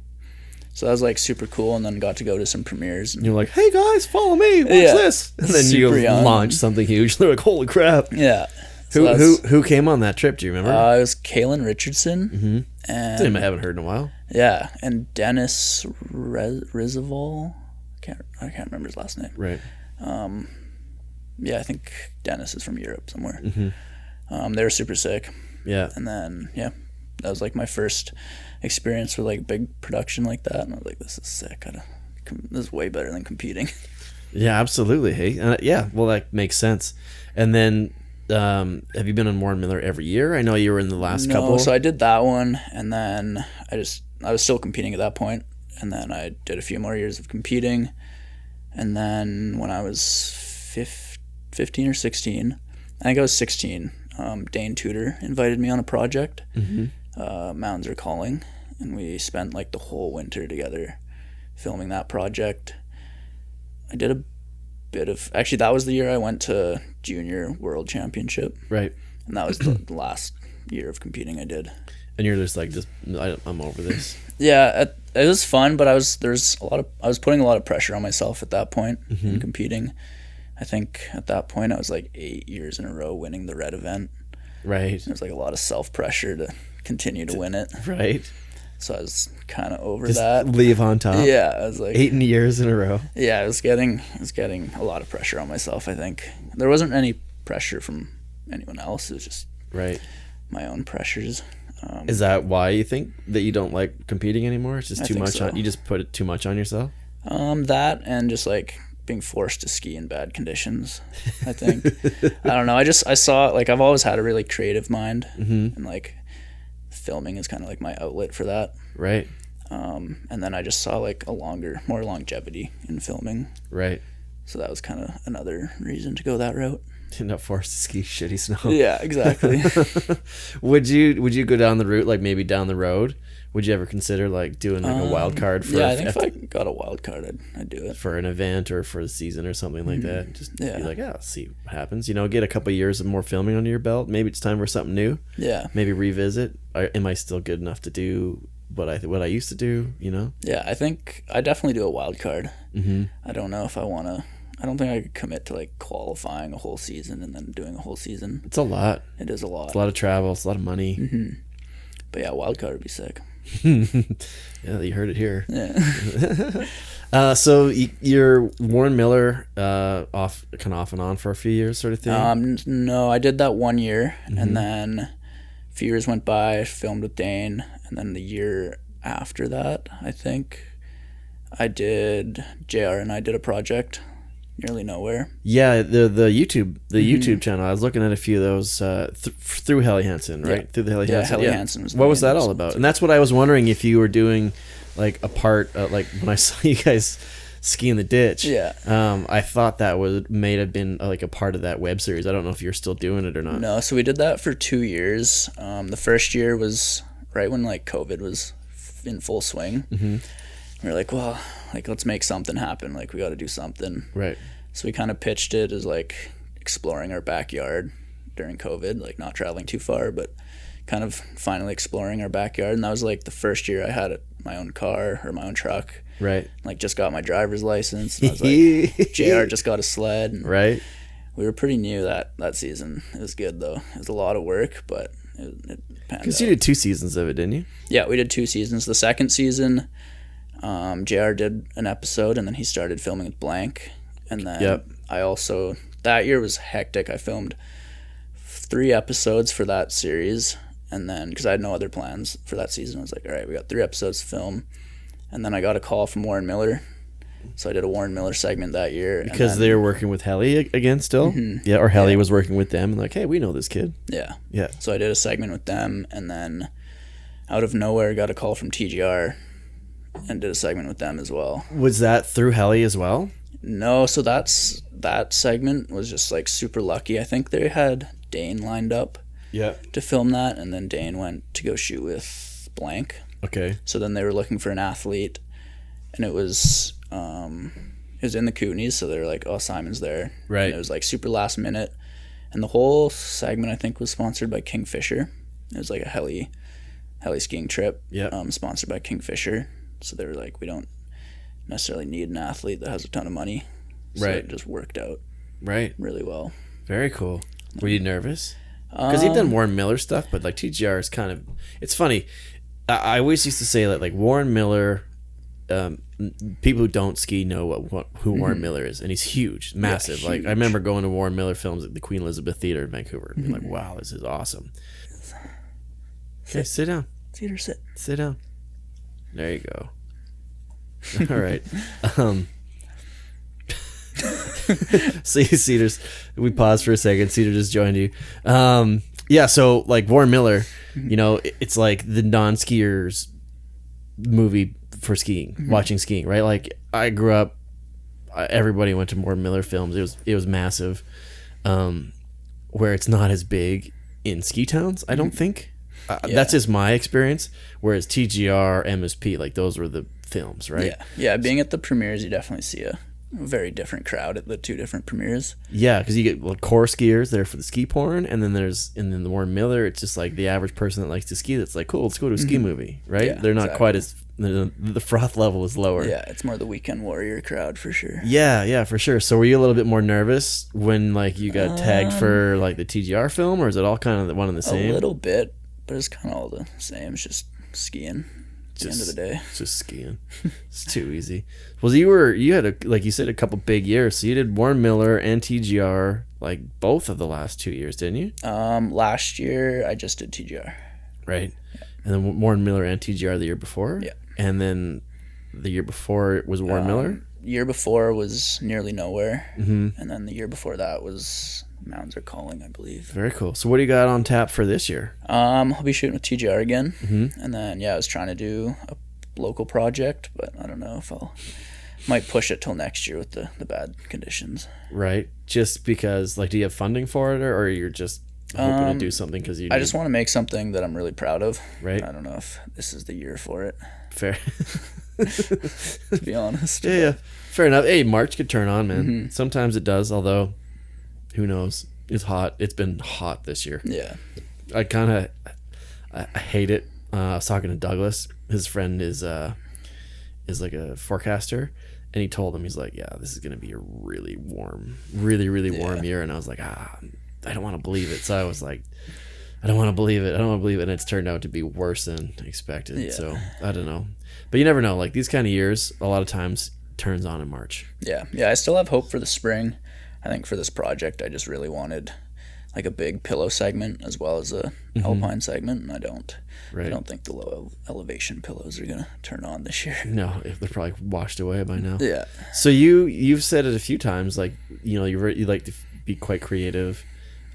So that was like super cool, and then got to go to some premieres. And You're like, hey guys, follow me. Watch this. And then you launch something huge. They're like, holy crap. Yeah. Who came on that trip? Do you remember? It was Kaylin Richardson. And I haven't heard in a while. Yeah, and Dennis Rizaval. I can't remember his last name. Right. Yeah, I think Dennis is from Europe somewhere. They were super sick. Yeah. And then that was like my first experience with like big production like that, and I was like, this is sick. This is way better than competing. Yeah, absolutely. Hey, yeah. Well, that makes sense. And then, have you been on Warren Miller every year? I know you were in the last couple. So I did that one, and then I was still competing at that point, and then I did a few more years of competing, and then when I was 15 or 16, I think I was 16, Dane Tudor invited me on a project. Mountains Are Calling, and we spent like the whole winter together filming that project. I did a bit of, actually that was the year I went to junior world championship, right? And that was the last year of competing I did. And you're just like, I'm over this. Yeah, it was fun, but I was putting a lot of pressure on myself at that point in competing. I think at that point I was like 8 years in a row winning the red event. Right. There's like a lot of self pressure to continue to win it. Right. So I was kind of over just that. Leave on top. Yeah, I was like 8 years in a row. Yeah, I was getting a lot of pressure on myself. I think there wasn't any pressure from anyone else. It was just my own pressures. Is that why you think that you don't like competing anymore? It's just too much so. on. You just put it too much on yourself. That and just like being forced to ski in bad conditions. I think I don't know. I saw like I've always had a really creative mind, and like filming is kind of like my outlet for that. Right. And then I just saw like more longevity in filming. Right. So that was kind of another reason to go that route. Not forced to ski shitty snow. Yeah, exactly. Would you go down the route, like maybe down the road? Would you ever consider like doing like a wild card for? Yeah, I think if I got a wild card, I'd do it for an event or for the season or something like that. Just be like, see what happens. Get a couple of years of more filming under your belt. Maybe it's time for something new. Yeah. Maybe revisit. Am I still good enough to do what I used to do? Yeah, I think I definitely do a wild card. I don't know if I want to. I don't think I could commit to like qualifying a whole season and then doing a whole season. It's a lot. It is a lot. It's a lot of travel. It's a lot of money. But yeah, wild card would be sick. Yeah, you heard it here. Yeah. So you're Warren Miller off and on for a few years, sort of thing. No, I did that 1 year, and then a few years went by. I filmed with Dane, and then the year after that, I think I did JR and I did a project. Nearly Nowhere. Yeah, the YouTube channel. I was looking at a few of those through Helly Hansen, right? Yeah. Through the Helly Hansen. Helly Hansen was. What was that all about? And that's what I was wondering, if you were doing like a part, like when I saw you guys ski in the ditch. Yeah. I thought that may have been like a part of that web series. I don't know if you're still doing it or not. No, so we did that for 2 years. The first year was right when like COVID was in full swing. We were like, well, like let's make something happen. Like we got to do something. Right. So we kind of pitched it as like exploring our backyard during COVID, like not traveling too far, but kind of finally exploring our backyard. And that was like the first year I had my own car or my own truck. Right. Like just got my driver's license. And I was like, JR just got a sled. And right. We were pretty new that season. It was good though. It was a lot of work, but it panned out. Because you did 2 seasons of it, didn't you? Yeah, we did 2 seasons. The second season, JR did an episode, and then he started filming with Blank. And then I also, that year was hectic. I filmed 3 episodes for that series. And then, because I had no other plans for that season, I was like, all right, we got 3 episodes to film. And then I got a call from Warren Miller. So I did a Warren Miller segment that year. Because they were working with Helly again still? Yeah, or Helly was working with them and like, hey, we know this kid. Yeah. Yeah. So I did a segment with them, and then out of nowhere got a call from TGR and did a segment with them as well. Was that through Helly as well? No, so that segment was just like super lucky. I think they had Dane lined up to film that, and then Dane went to go shoot with Blank. Okay. So then they were looking for an athlete, and it was in the Kootenays, so they were like, oh, Simon's there. Right. And it was like super last minute, and the whole segment I think was sponsored by Kingfisher. It was like a heli skiing trip. Yeah. Sponsored by Kingfisher. So they were like, we don't necessarily need an athlete that has a ton of money. So Right. it just worked out Right. really well. Very cool. Were you nervous? Because you've done Warren Miller stuff, but like TGR is kind of, it's funny. I always used to say that like Warren Miller, people who don't ski know who Warren Miller is, and he's huge, massive. Yeah, like huge. I remember going to Warren Miller films at the Queen Elizabeth Theater in Vancouver and being like, wow, this is awesome. Okay, sit down. Theater sit. Sit down. There you go. All right. See, Cedars, we paused for a second. Cedar just joined you. Yeah, so like Warren Miller, you know, it's like the non-skiers movie for skiing, watching skiing, right? Like I grew up, everybody went to Warren Miller films. It was massive. Where it's not as big in ski towns, I don't think. That's just my experience. Whereas TGR, MSP, like those were the films, right? Yeah. Being at the premieres, you definitely see a very different crowd at the two different premieres. Yeah, because you get core skiers there for the ski porn, and then the Warren Miller. It's just like the average person that likes to ski. That's like, cool, let's go to a ski movie, right? Yeah, They're not exactly. quite as the froth level is lower. Yeah, it's more the weekend warrior crowd for sure. Yeah, for sure. So were you a little bit more nervous when like you got tagged for like the TGR film, or is it all kind of the one and the same? A little bit, but it's kind of all the same. It's just skiing. At the end of the day, just skiing. It's too easy. Well, you had like you said, a couple big years. So you did Warren Miller and TGR like both of the last 2 years, didn't you? Last year I just did TGR. Right. And then Warren Miller and TGR the year before? Yeah. And then the year before it was Warren Miller? Year before was Nearly Nowhere. And then the year before that was Mountains Are Calling, I believe. Very cool. So what do you got on tap for this year? I'll be shooting with TGR again. And then, I was trying to do a local project, but I don't know if might push it till next year with the bad conditions. Right. Just because, like, do you have funding for it, or you're just hoping to do something because you I just want to make something that I'm really proud of. Right. I don't know if this is the year for it, Fair. to be honest. Yeah. Fair enough. Hey, March could turn on, man. Sometimes it does, although who knows? It's hot. It's been hot this year. Yeah. I hate it. I was talking to Douglas. His friend is like a forecaster, and he told him, he's like, yeah, this is gonna be a really warm, really warm year. And I was like, I don't want to believe it. So I was like, I don't want to believe it. And it's turned out to be worse than expected. Yeah. So I don't know, but you never know. Like these kind of years, a lot of times turns on in March. Yeah. I still have hope for the spring. I think for this project, I just really wanted like a big pillow segment as well as a alpine segment, and I don't think the low elevation pillows are gonna turn on this year. No, if they're probably washed away by now. Yeah. So you've said it a few times, like, you know, you like to be quite creative,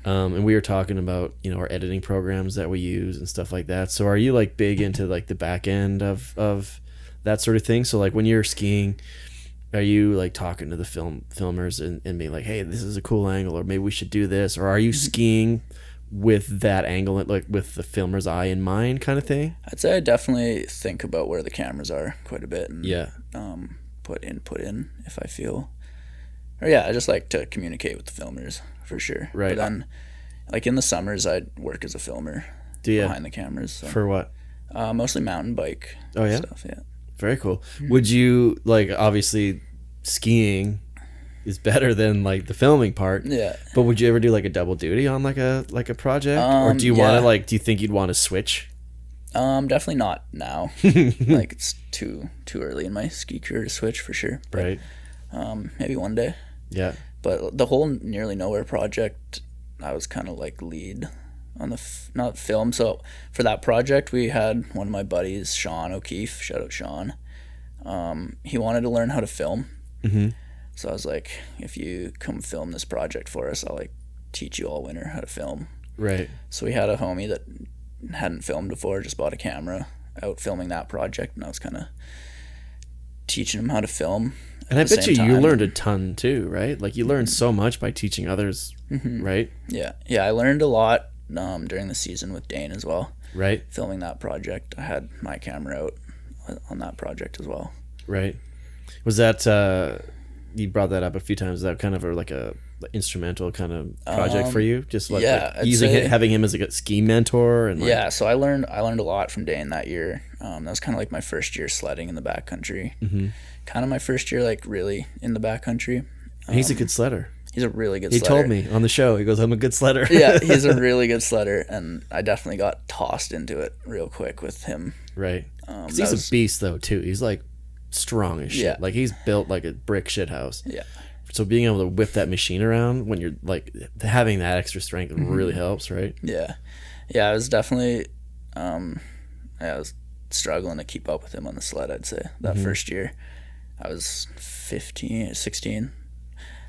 and we were talking about, you know, our editing programs that we use and stuff like that. So are you like big into like the back end of that sort of thing? So like when you're skiing, are you like talking to the filmers and being like, hey, this is a cool angle, or maybe we should do this, or are you skiing with that angle, like with the filmer's eye in mind, kind of thing? I'd say I definitely think about where the cameras are quite a bit, and put input in if I feel, or I just like to communicate with the filmers for sure. Right. But then, like in the summers, I'd work as a filmer behind the cameras. So. For what? Mostly mountain bike. Oh yeah. Stuff. Yeah. Very cool. Would you like, obviously skiing is better than like the filming part. Yeah. But would you ever do like a double duty on like a project? Or do you want to do you think you'd want to switch? Definitely not now. Like it's too early in my ski career to switch for sure. But, Right. Maybe one day. Yeah. But the whole Nearly Nowhere project, I was kind of like lead on the not film. So for that project, we had one of my buddies, Sean O'Keefe. Shout out Sean. He wanted to learn how to film. So I was like, if you come film this project for us, I'll like teach you all winter how to film. Right. So we had a homie that hadn't filmed before, just bought a camera, out filming that project, and I was kind of teaching him how to film. And I bet you learned a ton too, right? Like you learned so much by teaching others, right? Yeah, I learned a lot during the season with Dane as well. Right. Filming that project, I had my camera out on that project as well. Right. Was that you brought that up a few times? Is that kind of like a instrumental kind of project for you? Just like, yeah, like using having him as a ski mentor and yeah. So I learned a lot from Dane that year. That was kind of like my first year sledding in the backcountry. Kind of my first year like really in the backcountry. He's a good sledder. He's a really good He sledder. told me on the show, he goes, I'm a good sledder. Yeah, he's a really good sledder, and I definitely got tossed into it real quick with him. Right. 'Cause he's a beast though too. He's like strong as shit. Yeah. Like he's built like a brick shit house. Yeah. So being able to whip that machine around when you're like having that extra strength really helps, right? Yeah. Yeah, I was definitely I was struggling to keep up with him on the sled, I'd say. That first year. I was 16.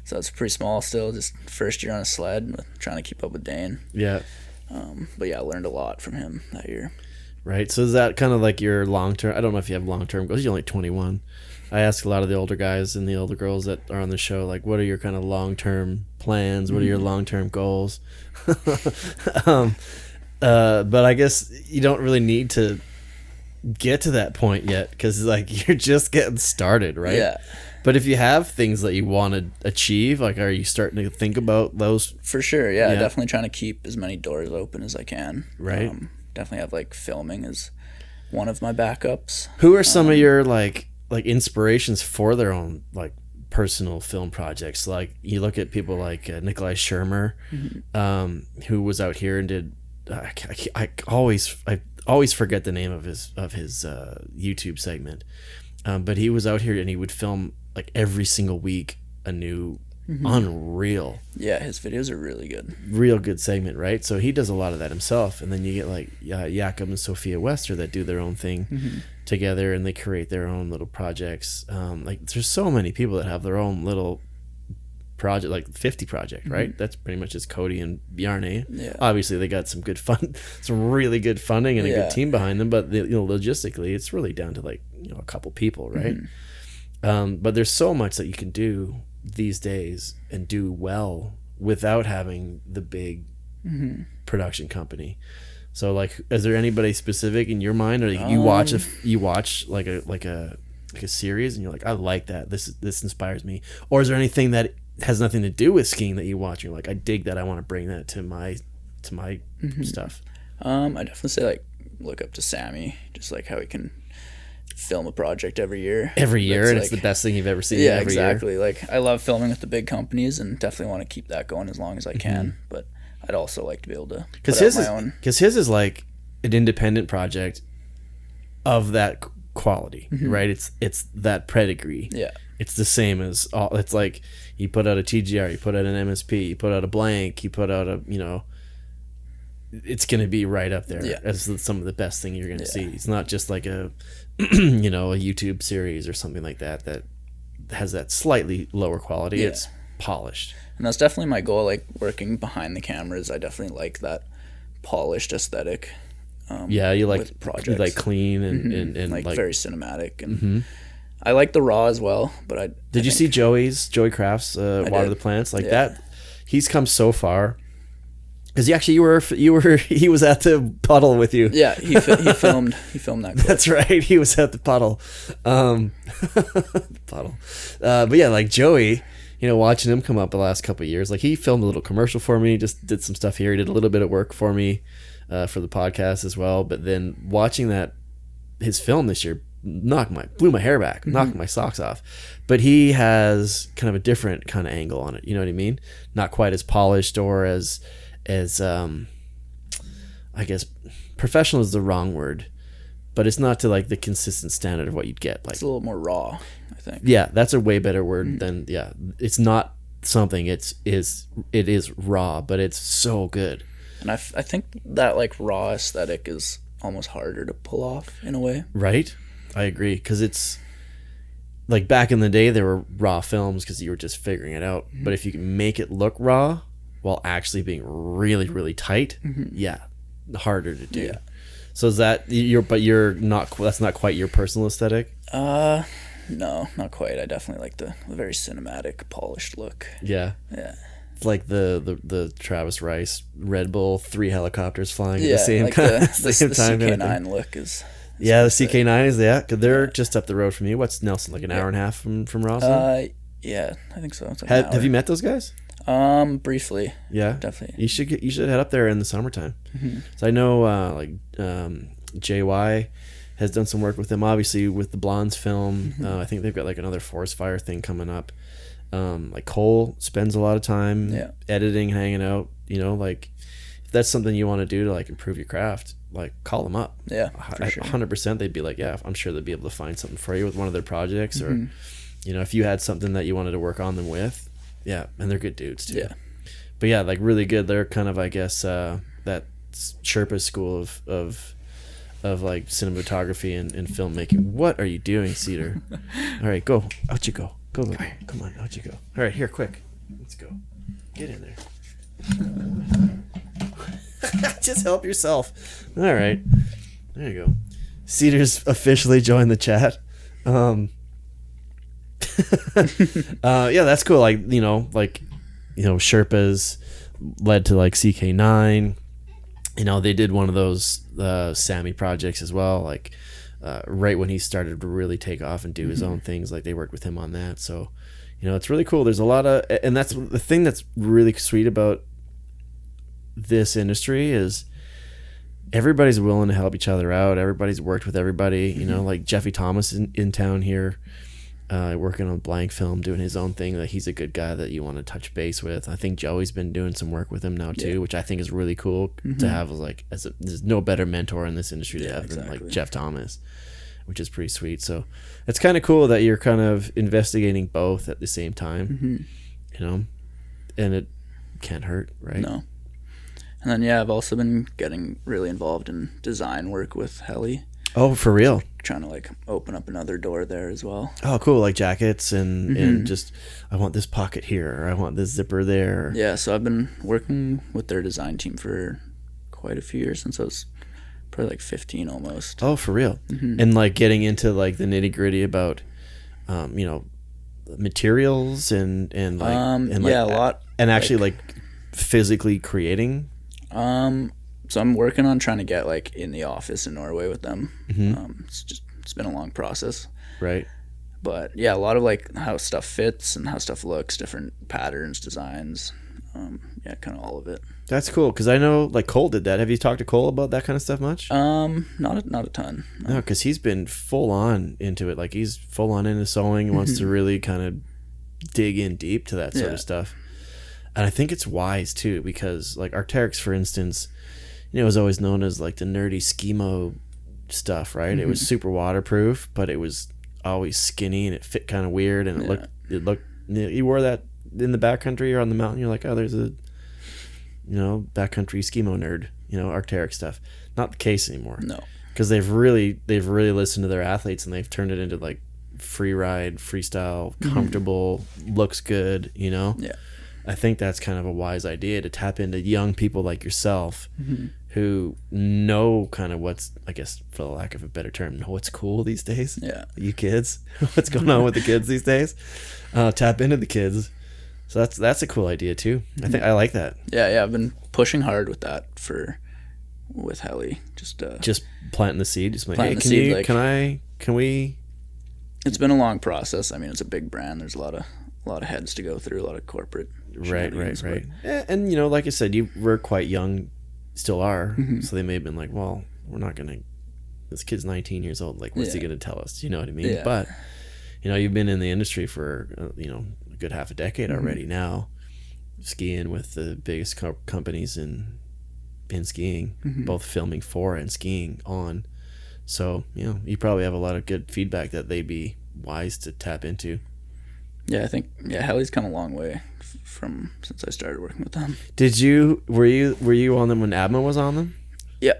So it's pretty small still, just first year on a sled, trying to keep up with Dane. Yeah. But yeah, I learned a lot from him that year. Right. So is that kind of like your long-term, I don't know if you have long-term goals. You're only 21. I ask a lot of the older guys and the older girls that are on the show, like, what are your kind of long-term plans? What are your long-term goals? But I guess you don't really need to get to that point yet because, like, you're just getting started, right? Yeah. But if you have things that you want to achieve, like, are you starting to think about those? For sure, yeah. Definitely trying to keep as many doors open as I can. Right. Definitely have, like, filming as one of my backups. Who are some of your, like inspirations for their own, like, personal film projects? Like, you look at people like Nikolai Shermer, who was out here and did, I always forget the name of his YouTube segment. But he was out here and he would film like every single week a new unreal. Yeah, his videos are really good. Real good segment, right? So he does a lot of that himself. And then you get like Jakob and Sophia Wester that do their own thing together and they create their own little projects. Like there's so many people that have their own little project, like 50 project, right? That's pretty much just Cody and Bjarne. Yeah. Obviously they got some really good funding and a good team behind them, but logistically it's really down to like a couple people, right? But there's so much that you can do these days and do well without having the big production company. So like, is there anybody specific in your mind, or you watch like a series and you're like, I like that, this inspires me? Or is there anything that has nothing to do with skiing that you watch and you're like, I dig that, I want to bring that to my stuff? I definitely say like look up to Sammy, just like how he can film a project every year and like, it's the best thing you've ever seen. Yeah, every exactly year. Like I love filming with the big companies and definitely want to keep that going as long as I can, but I'd also like to be able to put out my own, because his is like an independent project of that quality, right? It's that pedigree. Yeah, it's the same as all. It's like you put out a TGR, you put out an MSP, you put out a blank, you put out a it's going to be right up there as some of the best thing you're going to see. It's not just like a a YouTube series or something like that has that slightly lower quality. It's polished, and that's definitely my goal. Like working behind the cameras, I definitely like that polished aesthetic. You like projects. You like clean and like very cinematic, and I like the raw as well. But did you see Joey Craft's Water the Plants like that? He's come so far. Because he was at the puddle with you. Yeah, he filmed that clip. That's right, he was at the puddle. But yeah, like Joey, watching him come up the last couple of years, like he filmed a little commercial for me, just did some stuff here. He did a little bit of work for me for the podcast as well. But then watching his film this year blew my hair back, knocked my socks off. But he has kind of a different kind of angle on it. You know what I mean? Not quite as polished or as I guess professional is the wrong word, but it's not to like the consistent standard of what you'd get. Like it's a little more raw, I think. Yeah, that's a way better word than it's not something. It is raw, but it's so good. And I think that like raw aesthetic is almost harder to pull off in a way. Right, I agree, because it's like back in the day there were raw films because you were just figuring it out. But if you can make it look raw while actually being really, really tight, harder to do. Yeah. So is that you're not? That's not quite your personal aesthetic. No, not quite. I definitely like the very cinematic, polished look. Yeah. Yeah. It's like the Travis Rice Red Bull 3 helicopters flying at the same like time. The CK9 look is. The CK9 is because they're just up the road from you. What's Nelson, like an hour and a half from Rossland? Yeah, I think so. It's like have you met those guys? Briefly. Yeah, Definitely. You should head up there in the summertime. So I know JY has done some work with them, obviously with the Blondes film. I think they've got like another forest fire thing coming up. Like Cole spends a lot of time editing, hanging out. Like if that's something you want to do to like improve your craft, like call them up. Yeah, for sure. 100%. They'd be like, yeah, I'm sure they'd be able to find something for you with one of their projects, or if you had something that you wanted to work on them with. Yeah, and they're good dudes too. Yeah, but yeah, like really good. They're kind of, I guess, that Sherpa school of like cinematography and filmmaking. What are you doing, Cedar? All right, go. Out you go. Go. Come on, out you go. All right, here, quick. Let's go. Get in there. Just help yourself. All right. There you go. Cedar's officially joined the chat. Yeah, that's cool. Like, Sherpas led to like CK9. They did one of those Sammy projects as well, like right when he started to really take off and do his own things. Like they worked with him on that. So it's really cool. There's a lot of, and that's the thing that's really sweet about this industry is everybody's willing to help each other out. Everybody's worked with everybody. Like Jeffy Thomas in town here, working on blank film, doing his own thing. Like he's a good guy that you want to touch base with. I think Joey's been doing some work with him now too, which I think is really cool to have. Like there's no better mentor in this industry to have than like Jeff Thomas, which is pretty sweet. So it's kind of cool that you're kind of investigating both at the same time, and it can't hurt, right? No. And then I've also been getting really involved in design work with Heli. Oh, for real? Trying to like open up another door there as well. Oh, cool. Like jackets and just, I want this pocket here, or I want this zipper there. Yeah, so I've been working with their design team for quite a few years, since I was probably like 15 almost. Oh, for real? And like getting into like the nitty gritty about, materials and like, a lot. And actually like physically creating. So I'm working on trying to get like in the office in Norway with them. It's been a long process, right? But yeah, a lot of like how stuff fits and how stuff looks, different patterns, designs, kind of all of it. That's cool, because I know like Cole did that. Have you talked to Cole about that kind of stuff much? Not a ton. No, because he's been full on into it. Like he's full on into sewing and wants to really kind of dig in deep to that sort of stuff. And I think it's wise too, because like Arc'teryx, for instance, was always known as like the nerdy Skimo stuff, right? It was super waterproof, but it was always skinny and it fit kind of weird, and it looked. You wore that in the backcountry or on the mountain, you're like, oh, there's a backcountry Skimo nerd, Arc'teryx stuff. Not the case anymore. No, because they've really listened to their athletes and they've turned it into like freeride, freestyle, comfortable, looks good. Yeah. I think that's kind of a wise idea, to tap into young people like yourself who know kind of what's, I guess, for the lack of a better term, know what's cool these days. Yeah. You kids, what's going on with the kids these days? Tap into the kids. So that's a cool idea too. I think I like that. Yeah. I've been pushing hard with that with Heli. Just planting the seed. Just like, planting hey, the seed. can we? It's been a long process. I mean, it's a big brand. There's a lot of heads to go through, a lot of corporate. Right. And like I said, you were quite young, still are. So they may have been like, well, we're not gonna. This kid's 19 years old. Like, what's he gonna tell us? You know what I mean? Yeah. But you've been in the industry for a good half a decade already now, skiing with the biggest companies in skiing, both filming for and skiing on. So you probably have a lot of good feedback that they'd be wise to tap into. Yeah, I think Heli's come a long way from since I started working with them. Were you on them when Abma was on them? Yeah.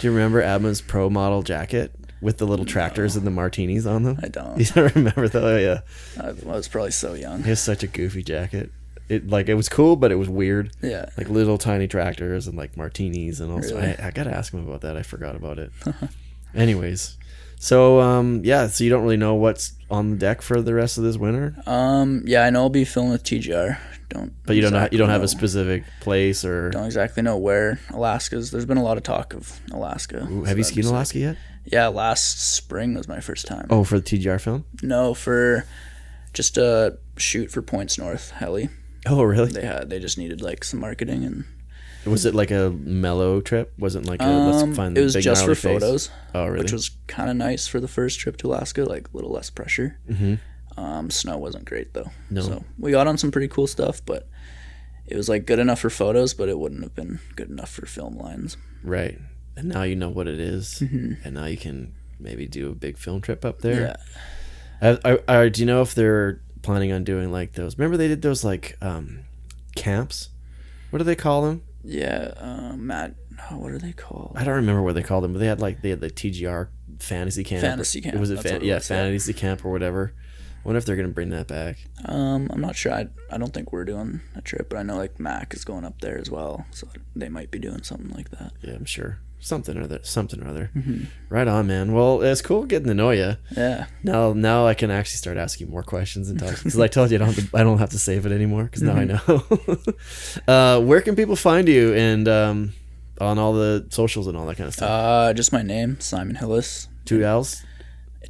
Do you remember Abma's pro model jacket with the little tractors and the martinis on them? I don't. You don't remember though? Yeah. I was probably so young. It was such a goofy jacket. It was cool, but it was weird. Yeah. Like little tiny tractors and like martinis, and also really? I gotta ask him about that. I forgot about it. Anyways. So so you don't really know what's on the deck for the rest of this winter? I know I'll be filming with TGR. But you don't have a specific place, or don't exactly know where. There's been a lot of talk of Alaska. Ooh, have you skied in Alaska yet? Yeah, last spring was my first time. Oh, for the TGR film? No, for just a shoot for Points North Heli. Oh, really? They just needed like some marketing, and Was it like a mellow trip? Wasn't like a let's find the it was big just for gnarly face? photos. Oh, really? Which was kind of nice for the first trip to Alaska, like a little less pressure. Snow wasn't great though. No. So we got on some pretty cool stuff, but it was like good enough for photos, but it wouldn't have been good enough for film lines. Right. And now you know what it is, and now you can maybe do a big film trip up there. Yeah. Do you know if they're planning on doing like those? Remember they did those like camps? What do they call them? Yeah. Matt, what are they called? I don't remember what they called them, but they had the TGR fantasy camp. Fantasy camp. It was That's fantasy camp or whatever. I wonder if they're gonna bring that back. I'm not sure. I don't think we're doing a trip, but I know like Mac is going up there as well, so they might be doing something like that. Yeah, I'm sure. Something or other. Right on, man. Well, it's cool getting to know you. Yeah. Now I can actually start asking more questions and talk, because I told you I don't have to save it anymore, because now I know. Where can people find you and on all the socials and all that kind of stuff? Just my name, Simon Hillis. 2 L's?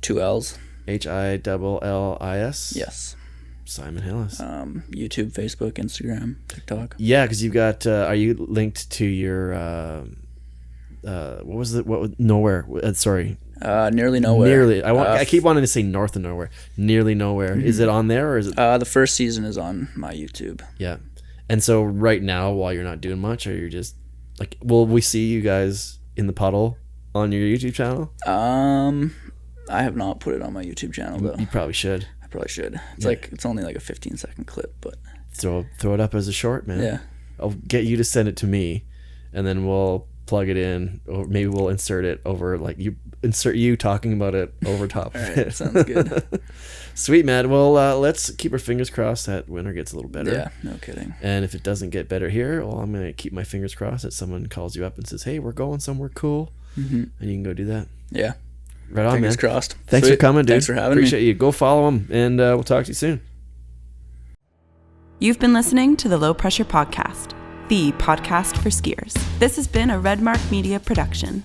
2 L's. HILLIS? Yes. Simon Hillis. YouTube, Facebook, Instagram, TikTok. Yeah, because you've got. Are you linked to your? What was it? Nowhere. Sorry. Nearly Nowhere. Nearly. I keep wanting to say North of Nowhere. Nearly Nowhere. Is it on there or is it? The first season is on my YouTube. Yeah. And so right now, while you're not doing much, or you're just like, will we see you guys in the puddle on your YouTube channel? I have not put it on my YouTube channel though. You probably should. I probably should. It's only like a 15-second clip, but throw it up as a short, man. Yeah. I'll get you to send it to me, and then we'll plug it in, or maybe we'll insert it over, like you insert you talking about it over top of it. Sounds good. Sweet, man. Well, let's keep our fingers crossed that winter gets a little better. Yeah, no kidding. And if it doesn't get better here, well, I'm gonna keep my fingers crossed that someone calls you up and says, "Hey, we're going somewhere cool," and you can go do that. Yeah. Right on, Fingers man. crossed. Thanks Sweet. for coming, dude. Thanks for having Appreciate me. you. Go follow him, and we'll talk to you soon. You've been listening to the Low Pressure Podcast, the podcast for skiers. This has been a Redmark Media production.